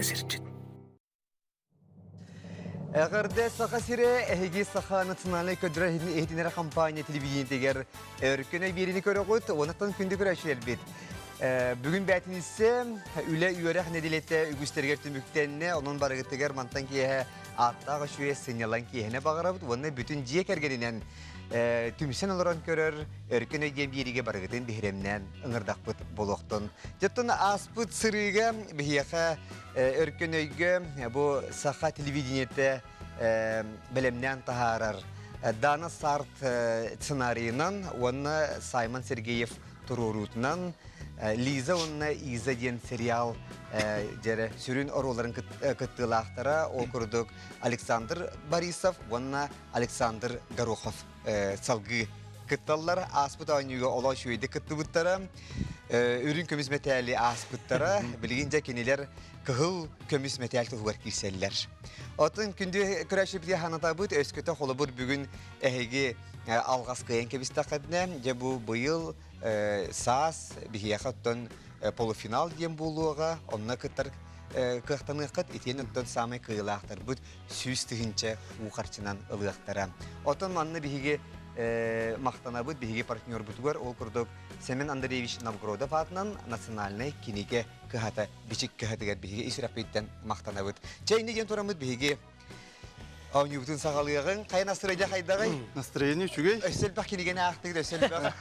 көсерчит. Әгәрдә саха сире әһиге саха национальный көдрә эһтинәр компания телевидениетегер өркенә берини көрөгөт, онаттан күндә көрәшер бит. Бүгін бәтінісі үлі үйерек неделетті үгістергер түміктенне, оның барығыттығар мантан кейі аттағы шуе сыңялан кейіне бағарабыд, оны бүтін жие кәргерінен түмісен олыран көрір, өркен өйден беріге барығытын бейремнен ұңырдақпыт болуқтын. Жеттін аспыт сырыға бейеқа өркен өйгі бұл сақа телевидениетті білімнен тағарар. Дана Сарт сценарийынан, оны Саймон Сергеев турурутынан, Лиза онна Иза ден сериал жере сүрін ороларын кыттылақтара ол күрдік Александр Борисов, онна Александр Горохов салғы кытталар. Аспыт ойнуға ола шүйді кытты бұттара, үрін көміз мәтәлі аспыттара, білгенде кенелер кығыл көміз мәтәлі тұғыр кирселер. Отын күнді күрәші біде ханата бұд, өскөті қолы бұд бүгін әйге алғас қиын кебістақадына, же бұл бұйыл САС бихияқаттан полуфинал дем болуға, онына кыттар кықтаны қыт, етен өттен самай қиылақтар бұд сүйіз түгінші ұқарчынан ұлықтара. Отын манны бихиге мақтана бұд, бихиге партнер бұдығар, ол күрдік Семен Андреевич Новгородов атынан национальный кинеге кығата, бішік кығатығар бихиге исіраппеттен мақтана бұд. Чайны ден тұрамыд бихиге Ауны бүтін сағалығын, қай настроение қайдағай? Настроение үшігей? Өсілбақ кенегені ақтығыр, өсілбақ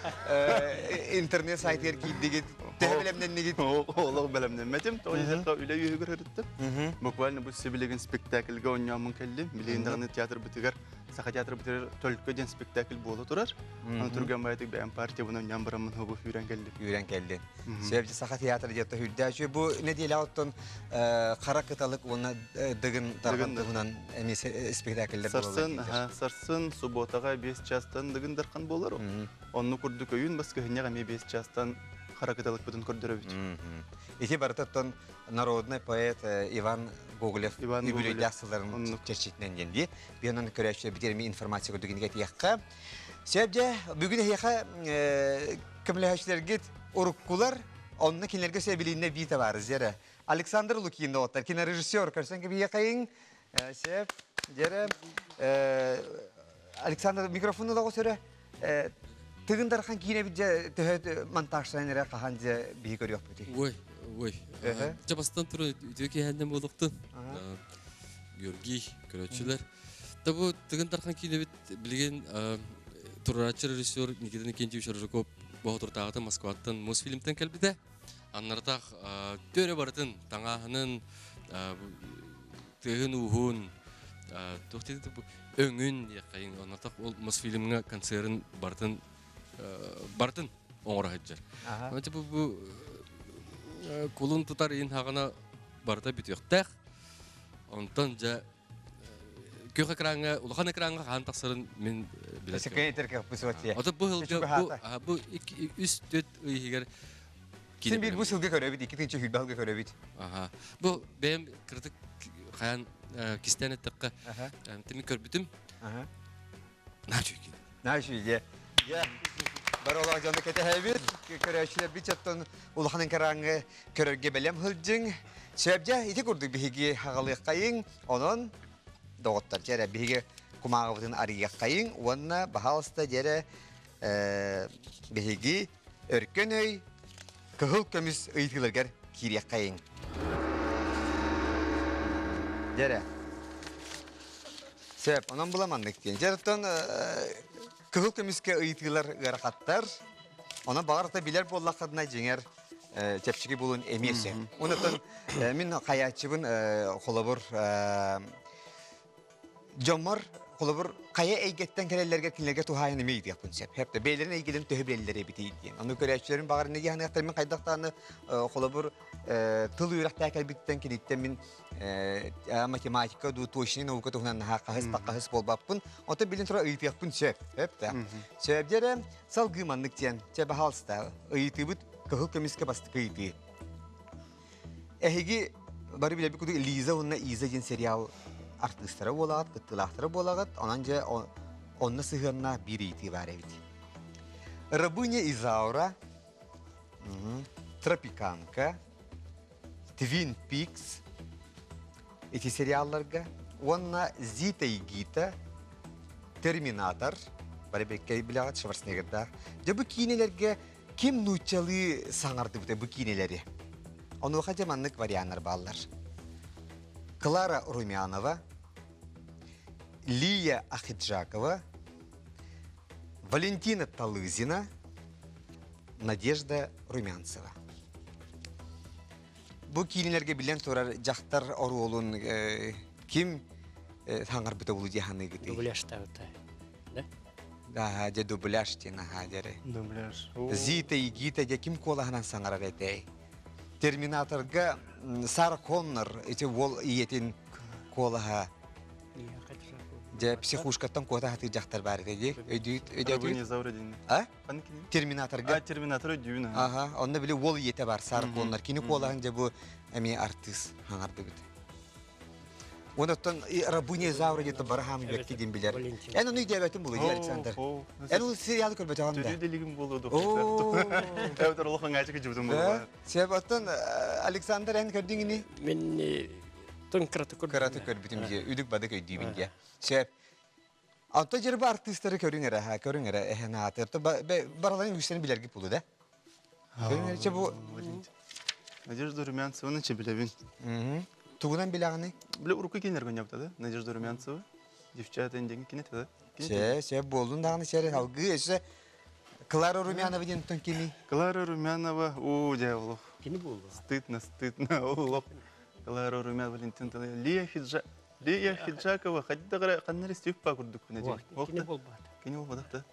интернет сайтер кейдегі тәе білемнен негет? Олығы білемнен мәтем, тоғызаққа үлі үйігір өрітті. Буквально бұл себелеген спектакльға ойнамын кәлі, милейіндағыны театр бүтігер, сақа театр бүтігер төліккөден спектакль болы тұрар. Аны түрген байытық бәйін партия бұны ойнам бұрамын ғыбы үйрен кәлі. Үйрен кәлі. Сөйбі сақа театр жетті үйрді. Бұл не дейлі ауыттың қара қыталық оны дығын тарғандығынан спектакльдер болалар. Сарсын субботаға 5 частан дығын дарқан болар. Оны күрді көйін басқа ғынеға 5 частан қара қыталық бұтын көрдірі бүт. Ете барытаттан народный поэт Иван Гоголев үбілі ләқсыларын черчетінен денді. Бен оны көрәші бітерме информация көрдігінге тияққа. Сөйбде бүгін еқа кімліғашылергет ұрыққулар, онына кенлерге сөйбілігіне бейті бар зері. Александр Лукинді оттар, кинорежиссер, көрсен кебі еқайын. Сөйб, жері Александр микрофоны лағу сөрі. Тығындархан кейіне бітже төхет монтажшайын әрі қахан же бейі көрі өқ бүті? Ой. Жабастан тұры өтеке әнден болуқтын. Георгий, көрөтшілер. Табу тығындархан кейіне біт білген тұрарачы режиссер Никита Никентьевич Рыжаков бағытыртағыты Москваттан Мосфильмтен кәлбіді. Аннардақ төре барытын таңағының тығын ұғын өңін яқайын. Аннардақ ол Мосфильмға концерін бартын оңыра хеджер. Бұл кулун тутар ин хагана барта битөктәк. Онтан жа көк экранга, улахан экранга хан тасырын мен билет. Секретарь как посвати. Ата бу үст төт ыйгер. Сен бир бу сылга көрөбит, икенче хүлбалга көрөбит. Бу бем кырдык хаян кистәне тәккә. Теми көрбүтүм. Начуйге. Я бар олар жанды кете хэбит, көрәшілер битчаттан улаханын караңы көрерге белем хылжың. Сөйбже, ити күрдік бігеге хағалық қайын, онын доғыттар жәрі бігеге кумағыбытын арыйық қайын, онына бағалысты жәрі бігеге өркен өй күхіл көміз ұйтылыргер кирек қайын. Жәрі. Сөйб, онын бұламандық дейін. Жәріптен күхіл көмізге ұйтылыр ғарақаттар, ona bağırta biler bollaqadına jеңер çepçiki bulun emesi. Ondan min qayaçыбын xolabur jomar xolabur qaya eygetten kelellerge kinlerge tuhayını meydi yapın sep. Hep de beylerin eygeden töhbelleri bitiydi. Onu görəçlərin bağırına yağını min qaydaqtanı xolabur tıl yürəkdə kəlbitten kilitten min matematika du toşini nauka tuhnan haqahız taqahız bolbapın. Ota bilin tura ıyıt yapın sep. Hep de. Sebepleri salgımanlık diyen çebe halsta ıyıtıbıt kahıl kemiske bastık ıyıtı. Ehigi bari bile bir kudu Liza onunla İza diyen serial artistlara bolağıt, kıttılahtara bolağıt. Onanca onunla sığınına bir ıyıtı var evdi. Рабыня Изаура, Тропиканка, Twin Peaks, эти сериалларга. Онна Зита и Гита, Терминатор, барбеккей билягат Шварценеггерда. Же бу кинелерге ким нучалы саңарды бу кинелери. Оны хажа маннык варианттар баллар. Клара Румянова, Лия Ахиджакова, Валентина Талызина, Надежда Румянцева. Бу кинелерге билен турар жактар оролун ким хаңар бите булу жаханы гыты. Дубляж тавта. Да? Да, же дубляж тина хажары. Дубляж. Зита и Гита же ким колаханан саңар бете. Терминаторга Сара Коннор эти вол иетин колаха. Же психушкаттан кота хаты жактар бар эди. Рабыня Изаура дейін. А? Қаны кені? Терминаторга. Терминатор дүйін. Ага, онда биле вол иете бар Сара Коннор. Кини колахан же бу эми артист хаңарды бит. Онотон Рабыня Изаура дете барахам бекки дин билер. Эн уну дебетин булу Александр. Эн ул сериал көрбөт анда. Түрі делігім болуды. О. Әуітер олықын ғайчықы жүбдің болуы. Себаттан Александр эн көрдүңүни? Мен тон караты Караты көрбүтүм же үдүк бады көйдүбүнге. Сеп Anta jerba artistleri körüngere ha körüngere ehna atırtı baraların güçlerini bilergi pulu da. Körüngere çe bu Надежда Румянцеваны че білебін. tuğunan bilağını. Біле ұрықы кенер көн яптады. Надежда Румянцева. Девчата endenge кинетеді. Се болдun dağını şeri halgı ese Клара Румянова ден тон kimi. Клара Румянова. О, дьяволов. Кини болду. Стыдно. Олоқ. Клара Румянова, Валентин Талай. Лия Хиджакова. Хадидағыра қаннар істеуіп ба күрдік күні дей. Кини болбады. Кені ол бадақ та.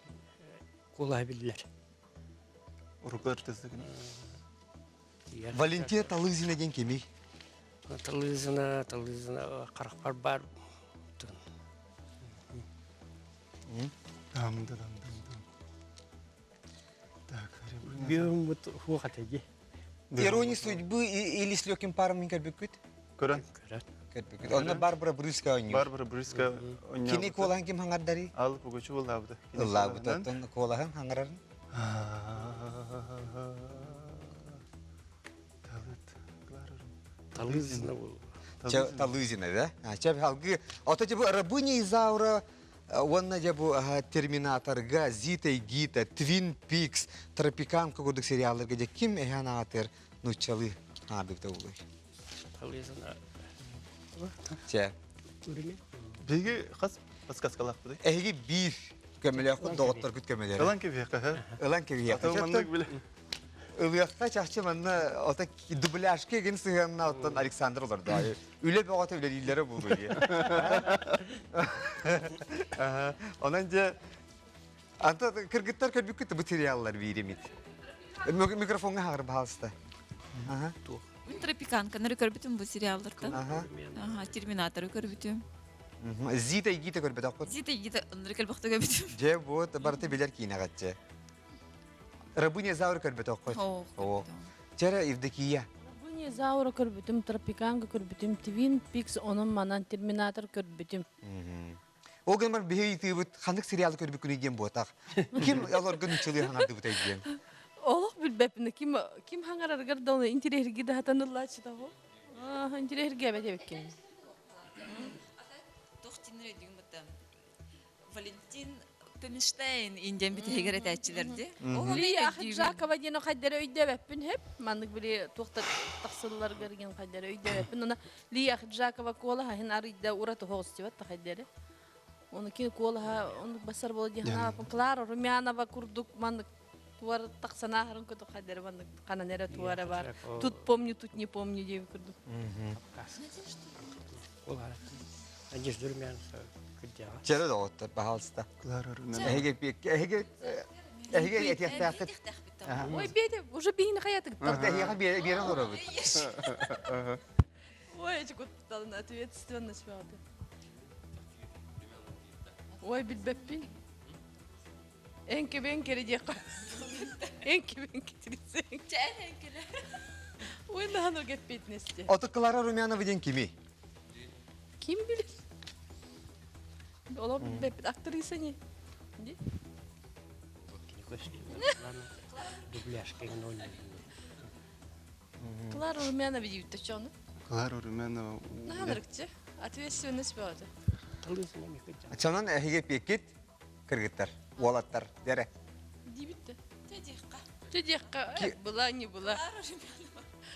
Колай билдилер. Ұрықлар тезді күні. Валентина Талызина ден kimi. Талызына қарақпар бар. Дам. Так, Бүйім бұт хуқат еге. Ирония судьбы или с легким паром не көрбүкүт? көрін. Көрбүкүт. Онда Барбара Брюска ойнıyor. Барбара Брюска ойнау. Kini колахан ким хаңардари? Алып өгөчі бол абды. Ылла бутаттан колахан хаңарарын. Талызына бол. Талызина, да? Чеп халгы. Ото же бу Рабыня Изаура, онна же бу Терминаторга, Зита и Гита, Твин Пикс, Тропиканка годук сериалларга же ким эхана атыр нучалы хабибте улуй. Талызына. Че. Көріме? Беге қас-қасқалақ бұдай. Эги бир көмөлөк доктор күт көмөлөр. Қалан кебек, ха? Илан кеби Атау мандық біле. Илыякта чахчы манна ота дубляж кеген сыганна оттан Александр олар да. Үле бөгөтө үле дилдери булду. Онан же анта кыргыттар көрбүк бу сериаллар биремит. Микрофонга хагыр баалста. Ага. Тропиканка, нары көрбүтүм бу сериалдарды. Ага. Ага, Терминатор көрбүтүм. Зита и Гита көрбөт акыт. Зита нары көрбөктө көрбүтүм. Же бу барты билер кинагатчы. Рабыня Изаура көрбөт акыт. О. Чера Евдокия. Рабыня Изаура көрбүтүм, Тропиканка көрбүтүм, Твин Пикс онун манан Терминатор көрбүтүм. Ол гэмар бейті бұд қандық сериалы көрбі күні ген бұтақ. Ким олар күн чылы хаңарды бұтай ген? Олық білбепіні, ким хаңар арғарда оны интерерге да хатанылла чыда бұл? Интерерге әбәте беккен. Тоқтинер өйдігін бұттым. Валентин Пемштейн инден бітегер әтәтчілерді. Лия Ахиджакова дені қайдары өйді бәппін хеп. Мандық біле тоқтар тақсылылар көрген қайдары өйді бәппін. Она Лия Ахиджакова кола хахин арыйда ураты хоғыз теватты қайдары. Оны кен кола оны басар болды дегіна. Клара Румянова күрдік мандық туар тақсана харын көтіп қайдары мандық қананері туары бар. Тут помню, тут не помню деп күрдік. Олар. Надежда Румянцева күрдіға. Чері да оттар бағалыста. Клара Румянова. Әйге етекті ақыт. Ой, бейді, уже бейіні қаятық. Әйге берен ұры бұд. Ой, эти кутталын ответственность вады. Ой, білбеппін. Энке-бенкері де қа. Энке-бенке тіресең. Чән әңкелі. Ой, нағану кеппейтін есте. Оты Клара Румянова ден кими? Ким білер? Олар білбеппін. Актриса не? Кини көшкен. Дубляж кеген ойнайды. Клара Румянова дейбітті чоны. Клара Румянова. Наханырыкчы. Ответственность болады. Талызына мекеджа. Чонон эһиге пекет кыргыттар, уолаттар дере. Дибитте. Тедиққа. Тедиққа была, не была.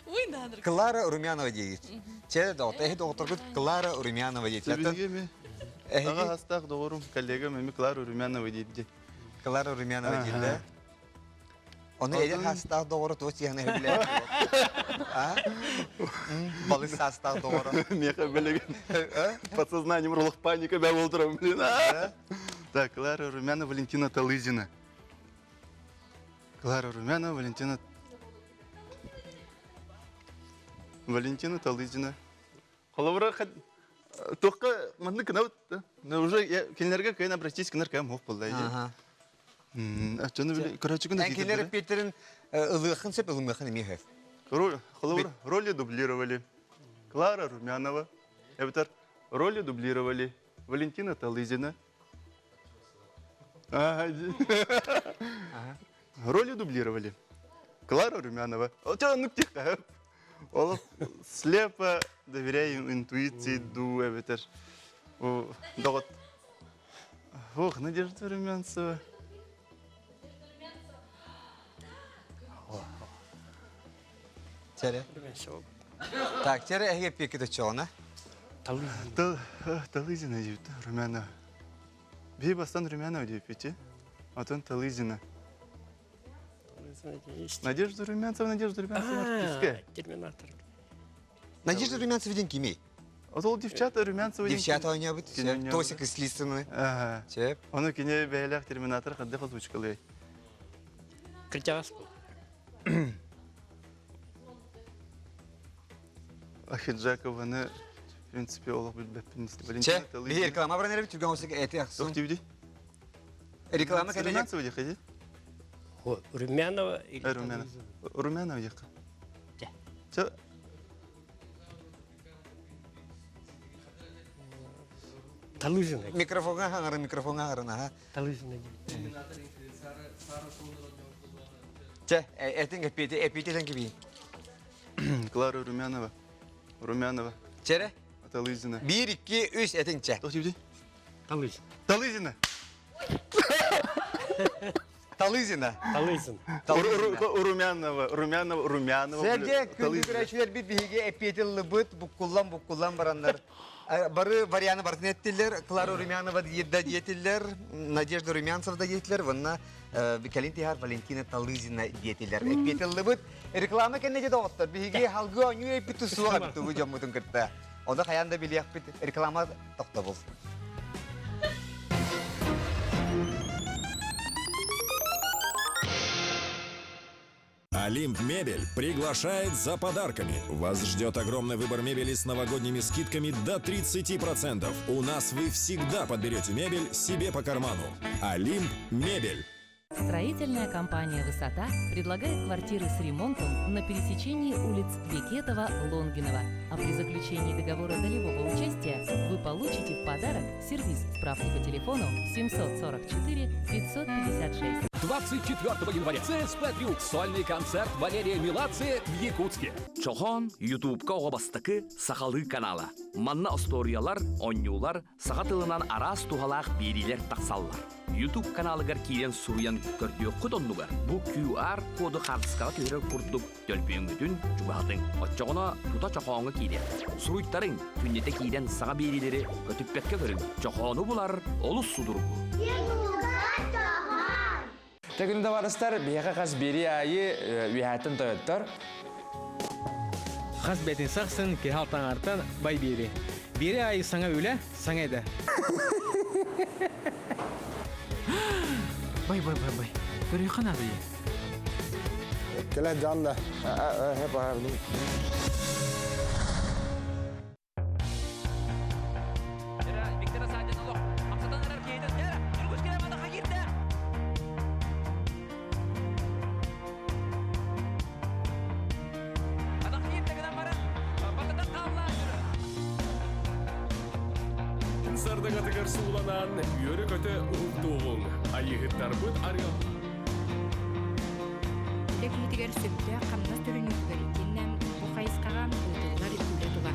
Ой, наханырык. Клара Румянова дейт. Че доктор Клара Румянова дейт. Себеге ми? Ага хастақ доғырым коллега меми Клара Румянова дейді. Клара Румянова дейт. Оны эдер хастақ доғыры тост яғына өбіле. Балыс хастақ доғыры. Меха білеген. Подсознанием рулық паника бә болдырам. Так, Клара Румянова, Валентина Талызина. Клара Румянова, Валентина Талызина. Холовра тоққа маңны кіна өтті. Уже келінерге кәйін обратись кінер кәйін хоқ болды. Әчені біле, көрәчі күні дейді. Әкелер Петерін ылықын сеп ылымықын емейхев. Холовра роли дублировали. Клара Румянова. Роли дублировали. Валентина Талызина. Роли дублировали. Клара Румянова. Вот это ну тихо. Он слепо доверяю интуиции, дуэвитер. Да вот. Ох, Надежда Румянцева. Чере. Так, чере эге пекеті чоғына. Талызина дейді, Румянова. Бей бастан Румянова дейді пети. Атон Талызина. Надежда Румянцева, артистка. Терминатор. Надежда Румянцева ден кемей? Ол девчата Румянцева. Девчата ойня бұд. Тосик ислистыны. Чеп. Оны кене бәйләк терминатор қадды қозвучкалы. Кіртягас бұл. Ахиджакованы, в принципе, олық білбәппін. Че, бей реклама баран әрі түрген осыға әті ақсын. Жоқ дейді? Реклама кәдек? Румянцева дейқа де? Румянова или Румянова. Румянова дейқа. Че. Че? Талызина. Микрофонға ғарына. Талызина дейді. Че, әтің әпетелен кебей. Клара Румянова. Румянова. Чере? Талызина. 1, 2, 3 әтің че. Жоқ дейді? Талызина. Талызина. Талызина. Румянова. Сәрге күнді көрәшілер бит бейге әпетелі бұд, бұққулан барандар. Бары варианы бартын еттілер, Клара Румянова диетілер, Надежда Румянцева диетілер, ванна Калинтихар Валентина Талызина диетілер. Әпетелі бұд, реклама кәне жеді оғыттар, бейге халғы өңі әпеті суға бітті бұ жаммытын кіртті. Онда қаянда білияқ біт, реклама тоқта бол. Олимп Мебель приглашает за подарками. Вас ждет огромный выбор мебели с новогодними скидками до 30%. У нас вы всегда подберете мебель себе по карману. Олимп Мебель. Строительная компания «Высота» предлагает квартиры с ремонтом на пересечении улиц Бекетова-Лонгинова. А при заключении договора долевого участия вы получите в подарок сервис справки по телефону 744 556. 24 января ЦСП Трюк сольный концерт Валерия Меладзе в Якутске. Чохон YouTube'ка обастыкы Сахалы каналы. Манна историялар, онюлар, сағатылынан арас тухалақ берилер тақсаллар. YouTube каналыгар кийлен суруян көрдіо құтоннугар. Бұл QR коды қартысқаға келер құрдық төлпейін үтін жүбағдың. Отчоғына тута чоқоңы кейдер. Суруйттарың күннете кейден саға берилері көтіппетке көрін. Чоқоны бұлар олыс судырғы. Тегінде барыстар, бияға қаз бері айы үйәттін тойыттар. Қаз бәтін сақсын, кехалтан артан бай бері. Бері айы саңа өлі, саңа еді. Бай. Көрі қанады е? Келе жанды. Хеп ағарды. Сардағатығар суыланан үйері көті ұлттуғын. Айығыттар бұд арғал. Тек мүтігер сөпті қамнас түрін үкбері кеннен бұқайысқаған ұлтығылар үлі тұға.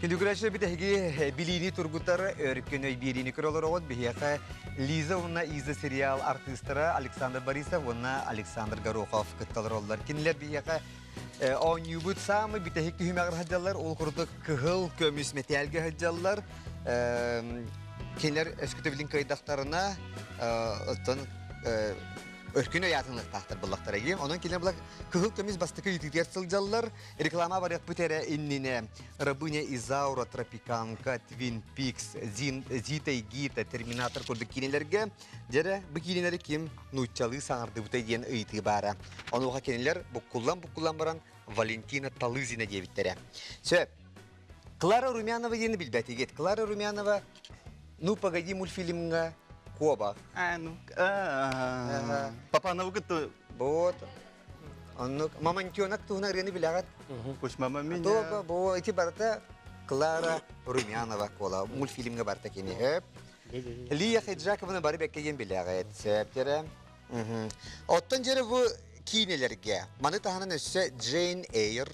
Күндүгүрәші бітәгі біліні тұргыттары өріккені беріні көрілер оғыд. Бігеқі Лиза онна Иза сериал артистері Александр Борисов, онна Александр Горохов күтталыр олар. Кенілер бігеқі ойнюбыт самы бітәхік түйімәғір хаджалар, ол құрдық күхіл көміс металге хаджалар. Кенілер өскіті білін қайдақтарына өркүн оятынлық тақтыр бұллақтар егем. Онын келген бұлақ күхіл көміз бастықы үтіктер сылжалар. Реклама барық бұтәрі инніне Рабыня Изаура, Тропиканка, Твин Пикс, Зита и Гита, Терминатор көрді кенелерге. Дәрі бұл кенелері кем нұтчалы саңарды бұтай ден ұйты бары. Оны оға кенелер бұққулан баран Валентина Талызина дебіттері. Клара Румянова дені білбәтегет. Клара Румянова «Ну, погоди» мультфильмға Коба. Папа гытты. Вот. Мамантёнок тугна рени билягат. Куш мама меня. Тоба, бо эти барта Клара Румянова кола мультфильмга барта кени хеп. Лия Хиджаковна бары беккеген билягат. Септере. Оттон жере бу кинелерге. Маны таханын өссө Джейн Эйр,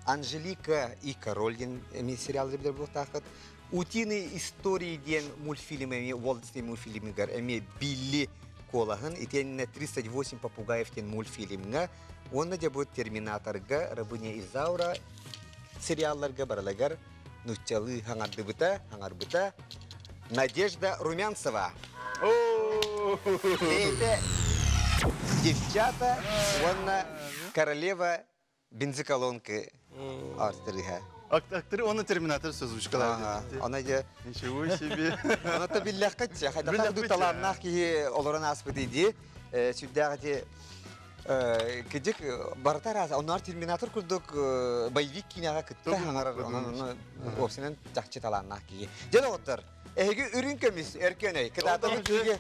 Анжелика и Король ден сериалды билер бу тахат. Утины истории ден мультфильмами, Уолтстей мультфильмигар, эми Билли Колахан, и тен 308 попугаев ден мультфильмга, онна де будет Терминаторга, Рабыня Изаура, сериалларга баралагар, нучалы хангарбыта, Надежда Румянцева. Это девчата, онна королева бензоколонки Австрия. Актер оны Терминатор созвучкалар. Она же Ничего себе. она то биллахкат, хотя так таланнах ки олоран аспыдыди. Сюда где кедик бартарас, он Терминатор курдук боевик кинага кытта хангар, он опсинен тахчи таланнах ки. Жада отыр. Эги үрүн көмүс эркөнөй. Кытатабы киге.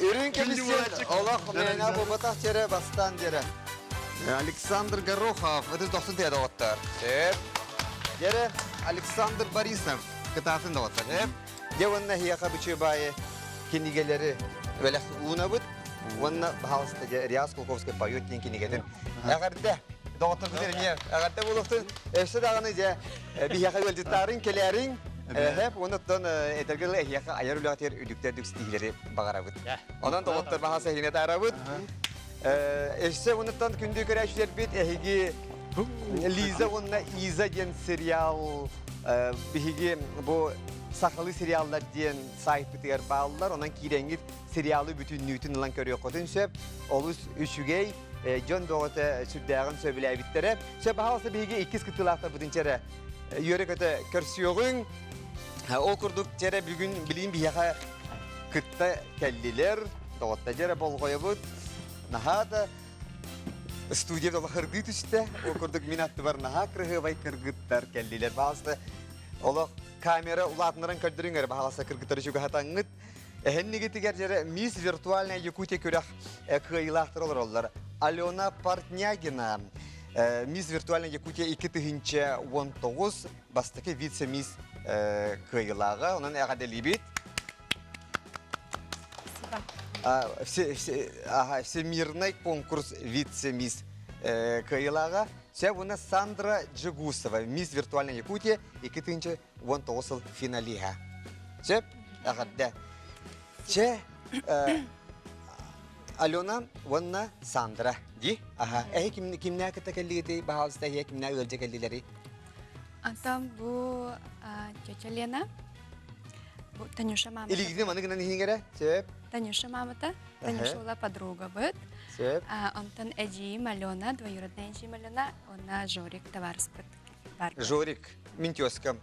Үрүн көмүс. Аллах мена бу батах чере бастан жере. Александр Горохов, это доктор доктор. Дере Александр Борисов, кытатын доктор. Девонна хияка бичебае кинигелери велах унабыт. Вонна бахалста Риас Кулковский поет кинигеден. Агарда доктор дерне, агарда булуктун эшсе даганы же бияка өлдүтарын келерин hep ondan etergele hiyaka ayar ulatır üdükler dükstihleri bagarabıt. Ondan doktор bahasa hine tarabıt. Eşse ondan kündü göreşler bit ehigi Liza onna İza diyen serial bihigi bu sakalı seriallar diyen sahip bitiyor bağlılar. Ondan kirengit serialı bütünlüğütün lan körüyor kodun söp. Olus üçügey John Doğut'a sürdüğün söbüle bittere. Söp bahasa bihigi ikiz kıtılakta budunçere yörek öte körsüyorun. O kurduk jere bugün bileyim bir yaka kıtta kelliler, doğatta jere bol koyabut. Nahada stüdyoda da hırgıt işte. O kurduk minatı var naha kırgı vay kırgıtlar kelliler. Bazı ola kamera ulatların kırdırın gari bazı kırgıtları şu hatangıt. Henni getiger jere Miss Virtualna Yakutya körah kıyılahtır olur. Alona Partnyagina Miss Virtualna Yakutya 2019 bastaki vice-miss kıyılağı, onun ağadı bit. Всемирный конкурс vice-miss kıyılağı. Ona Sandra Jigusova, Miss Virtualna Yakutya 2019 finaliha. Sep, ağadı. Alona, ona Sandra. Di? Aha. Kimler katakalli bahasta hiye kimler ölcekallileri? Там bu Lena, bu Танюша мама. Или где маны гынан хингера? Сеп. Танюша мама-то, Танюша подруга быт. Сеп. Онтан Эджи Малена, двоюродная Эджи Малена, она Жорик товарспыт. Жорик, минтёскам.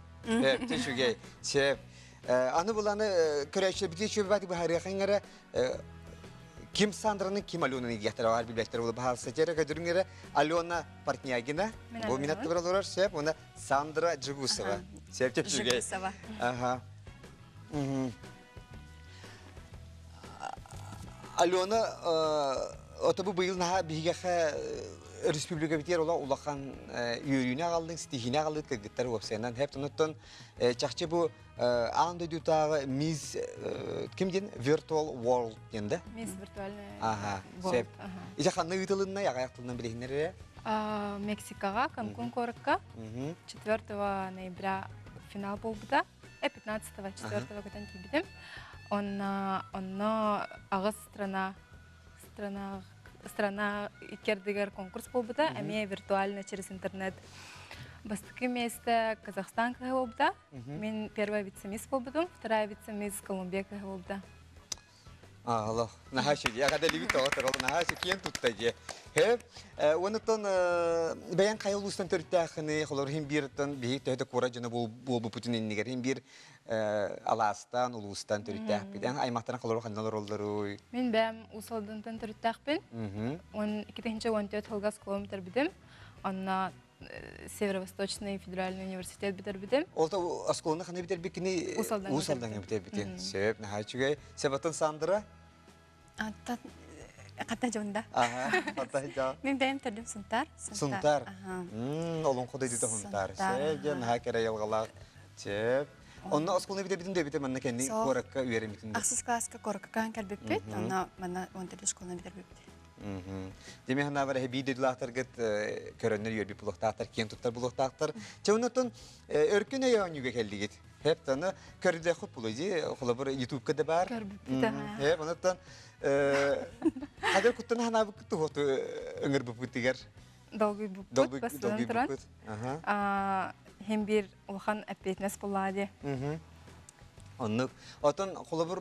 Тешугей. Сеп. Аны буланы көрәшә бите чөб бат бу хария хингера. Kim Sandra'nın kim Alona'nı getirir var bilekler olup halsa çere kadırıngere Alona Partnyagina bu minatlı bir olur sep ona Sandra Jigusova sep tepsige Jigusova aha Alona otobu bu yıl naha bihigaha Respublika bitiyor ola ulakan yürüyüne kaldın stihine kaldın kırgıtları websayından hep unutun çakçı bu anda dutağı Miss kim diyen Virtual World diyende Miss Virtual aha sep İşte kanlı yıtılığına yakayaklarından bilehinleri Мексикаға, Канкун коракка. 4 ноября финал болбыта. 15-го, 4-го көтен тибидим. Онно ағыз страна кердигер конкурс болбыта. Әме виртуально через интернет. Бастыкы место Казахстан каға болбыта. Мен первая вице-мисс болбыдым, вторая вице-мисс Колумбия каға болбыта. Allah, nahaşı ya kadar limit otur oğlum nahaşı kiyen tuttacı. Hep ondan bayan kayılustan törtahını kolor hem bir tan bir tehde koracını bu Putin'in niger hem bir Alastan ulustan törtah biden aymaktan kolor kanallar olduruy. Мен бәм усалдан төрттәкпен. 12-нче 14 хылгас километр бидем. Анна Северо-Восточный федеральный университет бетербидем. Олта асколны хана битер бикини усалдан битер битен. Себеп наhaçıгай себатын сандыра. Ата ката жонда. Ага, ката жа. Мен бәм төрдүм сунтар. Сунтар. Олон кодай диде сунтар. Сеже нахакера ялгала. Чеп. Онна асколны битер битен де битер манна кенди коракка үйрен битен. Аксыз класска коракка келбеппет. Ана мана 14 школна битер беппет. Demi hana var hebi dediler git körünler yürü bir buluktaktır, kiyen tuttar buluktaktır. Çoğunlukla örgüne yağınıyor geldi git. Hep tane körüde hep bulucu, kolabor YouTube'da da var. Hep ondan kadar kuttan hana buktu hotu öngür buputiger. Dolgu buput, basılan turan. Hem bir ulhan epetnes buladı. Ondan, otan kolabor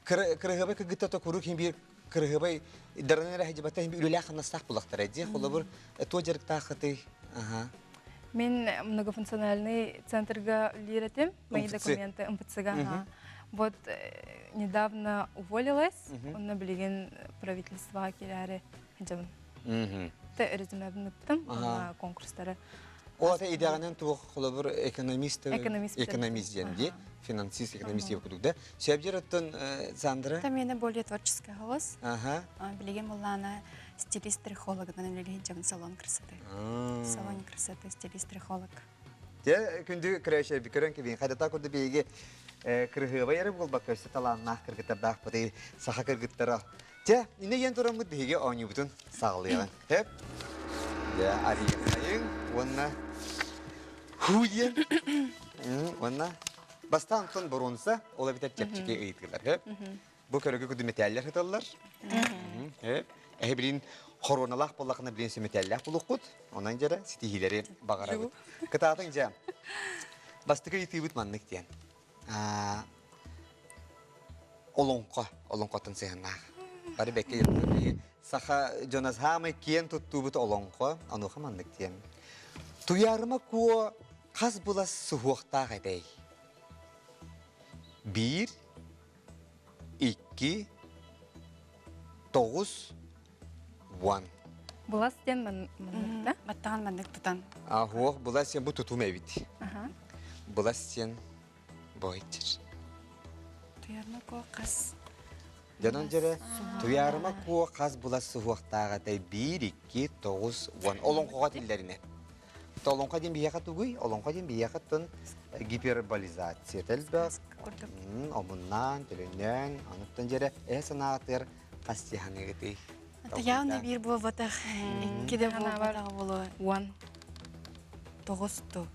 kırıgıba kıgıta da kuruk hem bir kırıgıbay darınlara hacibata hem bir ülüle akınastak bulaktır edi. Kolabor tojarık tağıtı. Мен многофункциональный центрга лиретим, мои документы МПЦга. Вот недавно уволилась, он наблюден правительства келяри ханжабын. Те резюмебін үптім, конкурстары. O da idealinen tuğ kolabor ekonomist денди, финансист экономист yapıdıkta. Sebjeratın Sandra. Это мене более творческая голос. Ага. Билеген булана стилист-трихолог, наблюден жабын салон красоты. Салон красоты стилист-трихолог. Те күнді крәшер бикөрен ки бин хадата күнді биге кыргыба ярып бол баккасы таланна кыргытардак быды саха кыргыттара. Те ине ен турамы биге оңю бутун сагылыгын. Хеп. Я арийын онна хуйен. Онна бастан тон боронса ола битер чепчике ыйткылар. Хеп. Бу көрөгө күдү металлер хаталлар. Хеп. Эбилин Хороналах боллақына білен сөметелләк болуққыд, онан жәрі стихилері бағара бұд. Кытатын жа, бастықы еті бұд маннық дейін. Олонқотын сығынақ. Бары бәкке ертір. Сақа жоназ хамы кен тұтту бұд олонқо, ануға маннық дейін. Туярыма көі қаз бұлас сұхуқтақ әдей. 1, 2, 9, 1. Булас тен мандыкта? Баттаган мандык тутан. Ахух, булас сен бу тутум эбит. Булас сен бойтер. Туярма ко кас. Жанан жере туярма ко кас булас суктага тай 1 2 9 10. Олонкога тилдерине. Толонка ден бияка тугуй, олонка ден биякатын гиперболизация телбе. Омуннан, теленен, ануттан жере эсанатыр кастиханегити. Явно бир бу ватах. Киде бу ватах болу. 1 9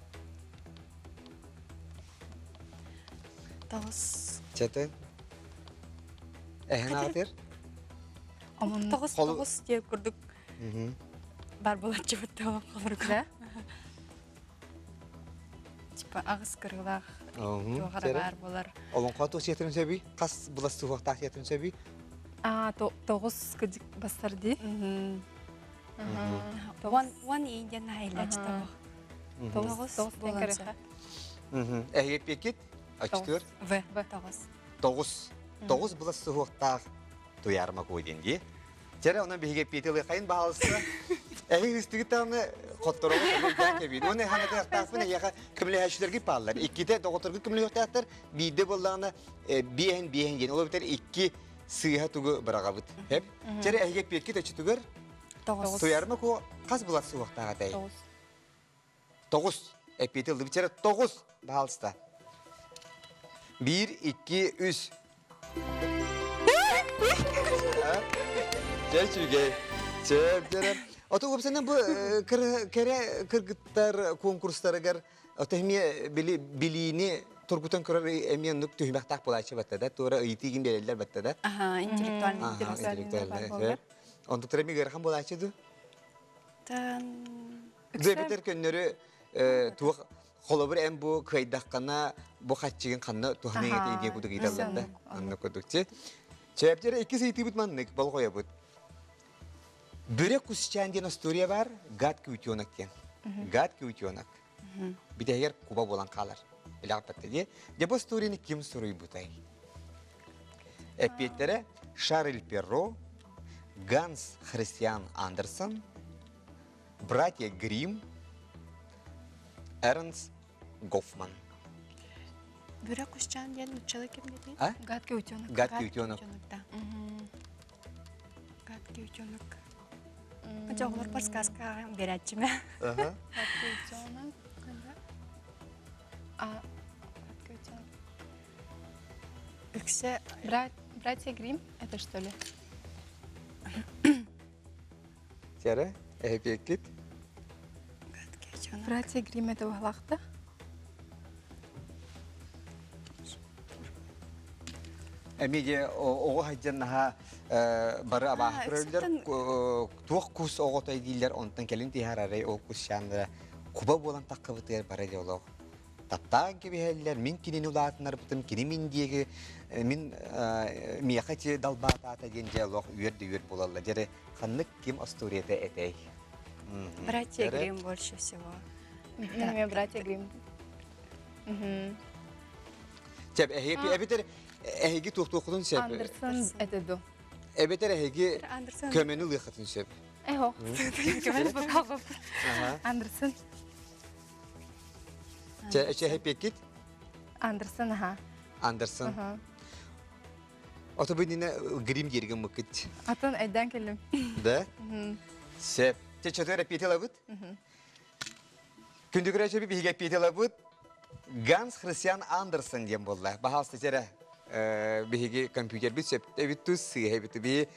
9 Чете. Эхнатыр. Амон 9 деп көрдүк. Бар болат жибаттап калырга. Типа агыс кыргылак. Бар болар. Олон кату сетрин себи, кас булас суктак сетрин себи. 9 кыдык бастарды. One Indian highlight табак. 9 боланса. Эге пекет, ачтыр. В 9. 9 булас суктак туярма койденди. Жара онан биге петеле кайын баалысы. Эге истигитаны котторого кебид. Оны ханада тасына яга кимле хашилерге паллар. 2-де докторга кимле yoktaqtar, 1-де болланы биен ген. Ол битер 2 сыйха тугу барагабыт. Хеп. Жара эге пекет ачтыгыр. 9. Туярма ко каз булат суктага тай. 9. Эпетел битер 9 баалыста. 1 2 3 Çeçüge. Çepçere. Ото көпсенен бұл кәрі кыргыттар конкурстарыгар отахмия билини тургутан көрөр эмен нүк түймәктак булачы баттада, тура ыйтигин белелер баттада. Ага, интеллектуальный. Онда трэми гэрхан булачы ду. Тан... Дөбетер көннөрү тух холобыр эм бу кайдаккана бу хатчыгын канны туханы идея куду гидалларда. Анны кудукче. Чэптер 2 сейти бут маннык бол коя бут. Бөрек кусчан деген история бар, гадкий утёнок кен. Гадкий утёнок. Бидегер куба болан калар. Илапатты де. Де бу историяны ким суруй бутай? Эпеттере Шарль Перро, Ганс Христиан Андерсон, братья Гримм, Эрнст Гофман. Бөрек кусчан деген учалы кем dedi? А? Гадкий утёнок. Гадкий утёнок. Гадкий утёнок. Жоғлар бар сказка берәтчіме. Ага. Гадкий утёнок. Гадкий утёнок. Иксе братья Гримм, это что ли? Сера, эпекит. Гадкий утёнок. Братья Гримм это вахлақта? Эмиде ого хаҗаннаха бары абахтырылар туак кус оготай дилер онтан келин тиһарары о кусчанда куба болан таккыбытыр бары жоло таптан кебелер мин кинин улатынар бутым кини мин диеге мин мияхати далбатата ген жоло үйер болалар жере ханнык ким асторията этей Братья Гримм больше всего. Наверное, братья Гримм. Теб эбитер эһиги туктукудун сеп. Андерсон это до. Эбитер эһиги көмөнү лыхатын сеп. Эхо. Көмөнү бакалып. Андерсон. Че эпекит? Андерсон, ага. Андерсон. Отобинина Гримм дерген мыкыт. Атын айдан келем. Да? Сеп. Че чотора петелабыт? Күндүгүрачы биге петелабыт. Ганс Христиан Андерсон дем болла. Бахалсы жере биге компьютер бит эбитус себит би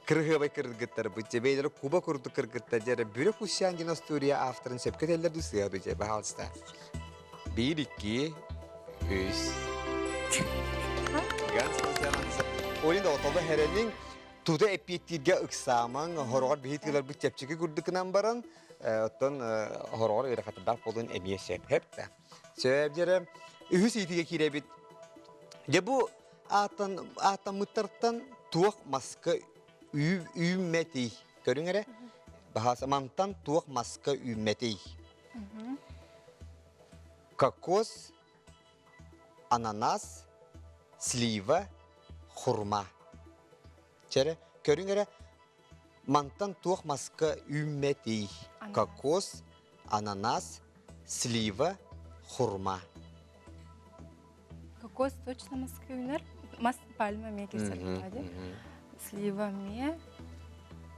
кыргыбай кыргыттар бит бейлер куба курду кыргыттар жере бирок Христиан деген история авторын сепкетелер дусыя бит бахалста. 1 2 3 Ганс Христиан Андерсон. Oyunda otoda herelin tuda epittirge ıksamın horor bihitkler bit çepçeki kurduknan baran ottan horor ırakatlar polun emiyesep hep de. Sebjere ühüs itige kirebit. Je bu atan mıttartan tuak maska ümmeti. Görüngere bahasa mantan tuak maska ümmeti. Kokos, ananas, слива, хурма. Çere görüngere mantan tuak maska ümmeti. Kokos, ananas, слива, хурма. Кокос точно маскюнер, пальма ме кесер тади. Слива ме,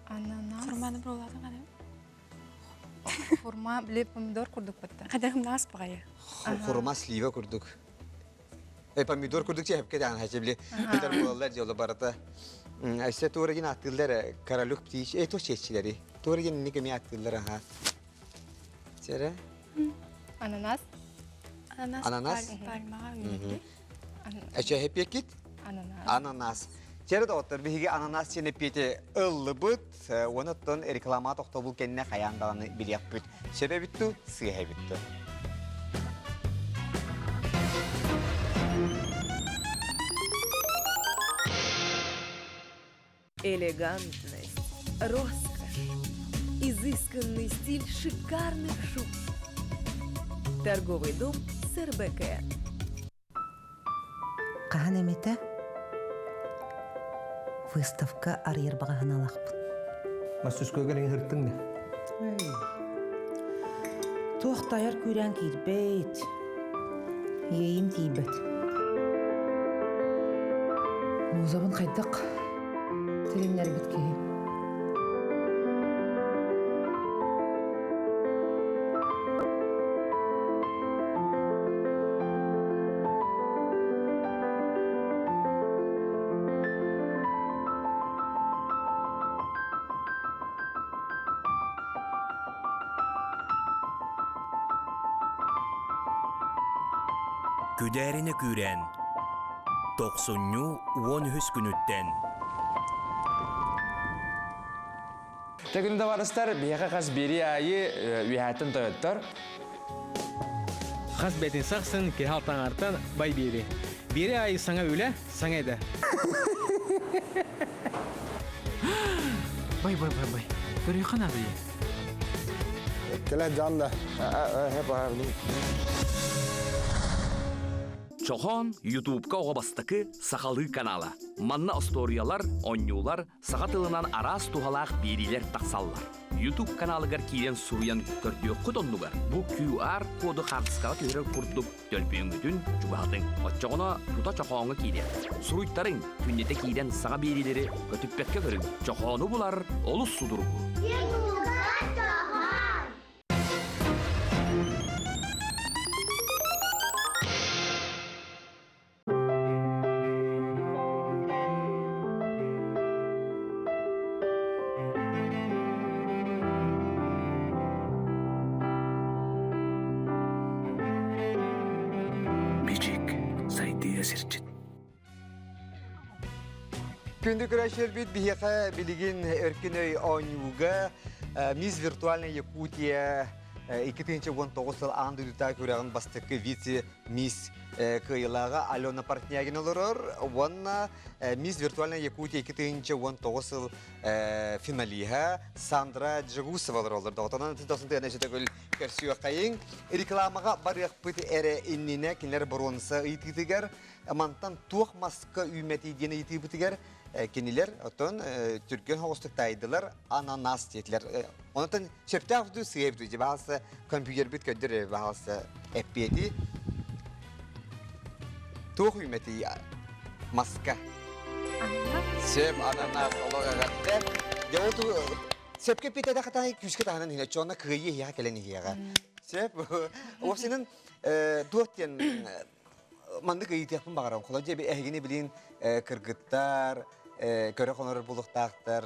ананас. Хурманы броладың аны. Хурма биле помидор курдук батта. Кадагым нас багая. Хурма, слива курдук. Помидор курдук че хепке дан хачебли. Питер болалар жолу барата. Айсе туурагин аттылар каралук птич. То чечилери. Туурагин никеме аттылар ха. Çere? Ananas. Ananas. Palmağa üyeli. Eşe hep yakit? Ananas. Ananas. Çere de otur bir ananas çene piyete ıllıbıt. Onuttan reklama toxtabul kendine kayandalanı bir yapıt. Sebebi tu sıhhe bitti. Элегантность, роскошь, изысканный стиль шикарных шуб. Торговый дом СРБК. Қағанамета выставка арьер бағағын алақпын. Масүскөгер еңгірттің не? Тоқтайыр көрен кейдбейт. Ейім дейбет. Музабын қайдық. Теремнер біткейін. Күдәріне күрен. 90-13 күнүттен. Тегінде барыстар, бияға қаз бері айы үйәтін тойыттар. Қаз бәтін сақсын, кехалтан артан бай бері. Бері айы саңа өлі, саңа еді. Бай. Көрі қанады е? Келе жанды. Чохон YouTube'ка оғабастықы Сақалы каналы. Манна историялар, онюлар, сағатылынан арас тухалақ берилер тақсаллар. YouTube каналыгар кийлен суруян көрдіе құтонлугар. Бұл QR коды қағысқаға түрер құрдық төлпейіңгітін жүгатың. Отчоғына тута чохоңы кийлер. Суруйттарың күннете кийлен саға берилері көтіппетке көрің. Чохоны бұлар олыс судырғы. Күнді күрәшер бит бияқа білеген өркінөй ойнуға Мисс Виртуальная Якутия 2019 аңды дүта көреген бастықы вице-мисс кыйлаға Алена Портнягин олырыр. Онна Мисс Виртуальная Якутия 2019 финалиға Сандра Джагусова олыр. Доғытанан 2019 көл көрсіуі қайын. Рекламаға барық бұты әрі инніне кенлер бұрынса ұйтығытығар. Амантан туық маска үйметі дені ұйтығытығар. Кенилер, отон түркен хоғыстықтайдылар, ананас детілер. Онытын шепті авду сүйепті, бағалысы компьютер бүт көддір бағалысы әппеті. Туық үйметі маска. Сеп, ананас, олығы ғатты. Сепке петеді қатағы күшке тағынан хіне, чоғына күйе хеға кәлені хеға. Сеп, осының туықтен мандық үйтеқпін бағарам. Қола жебе әйгені білейін кіргіттар, көрі қонырыр бұлықтақтар,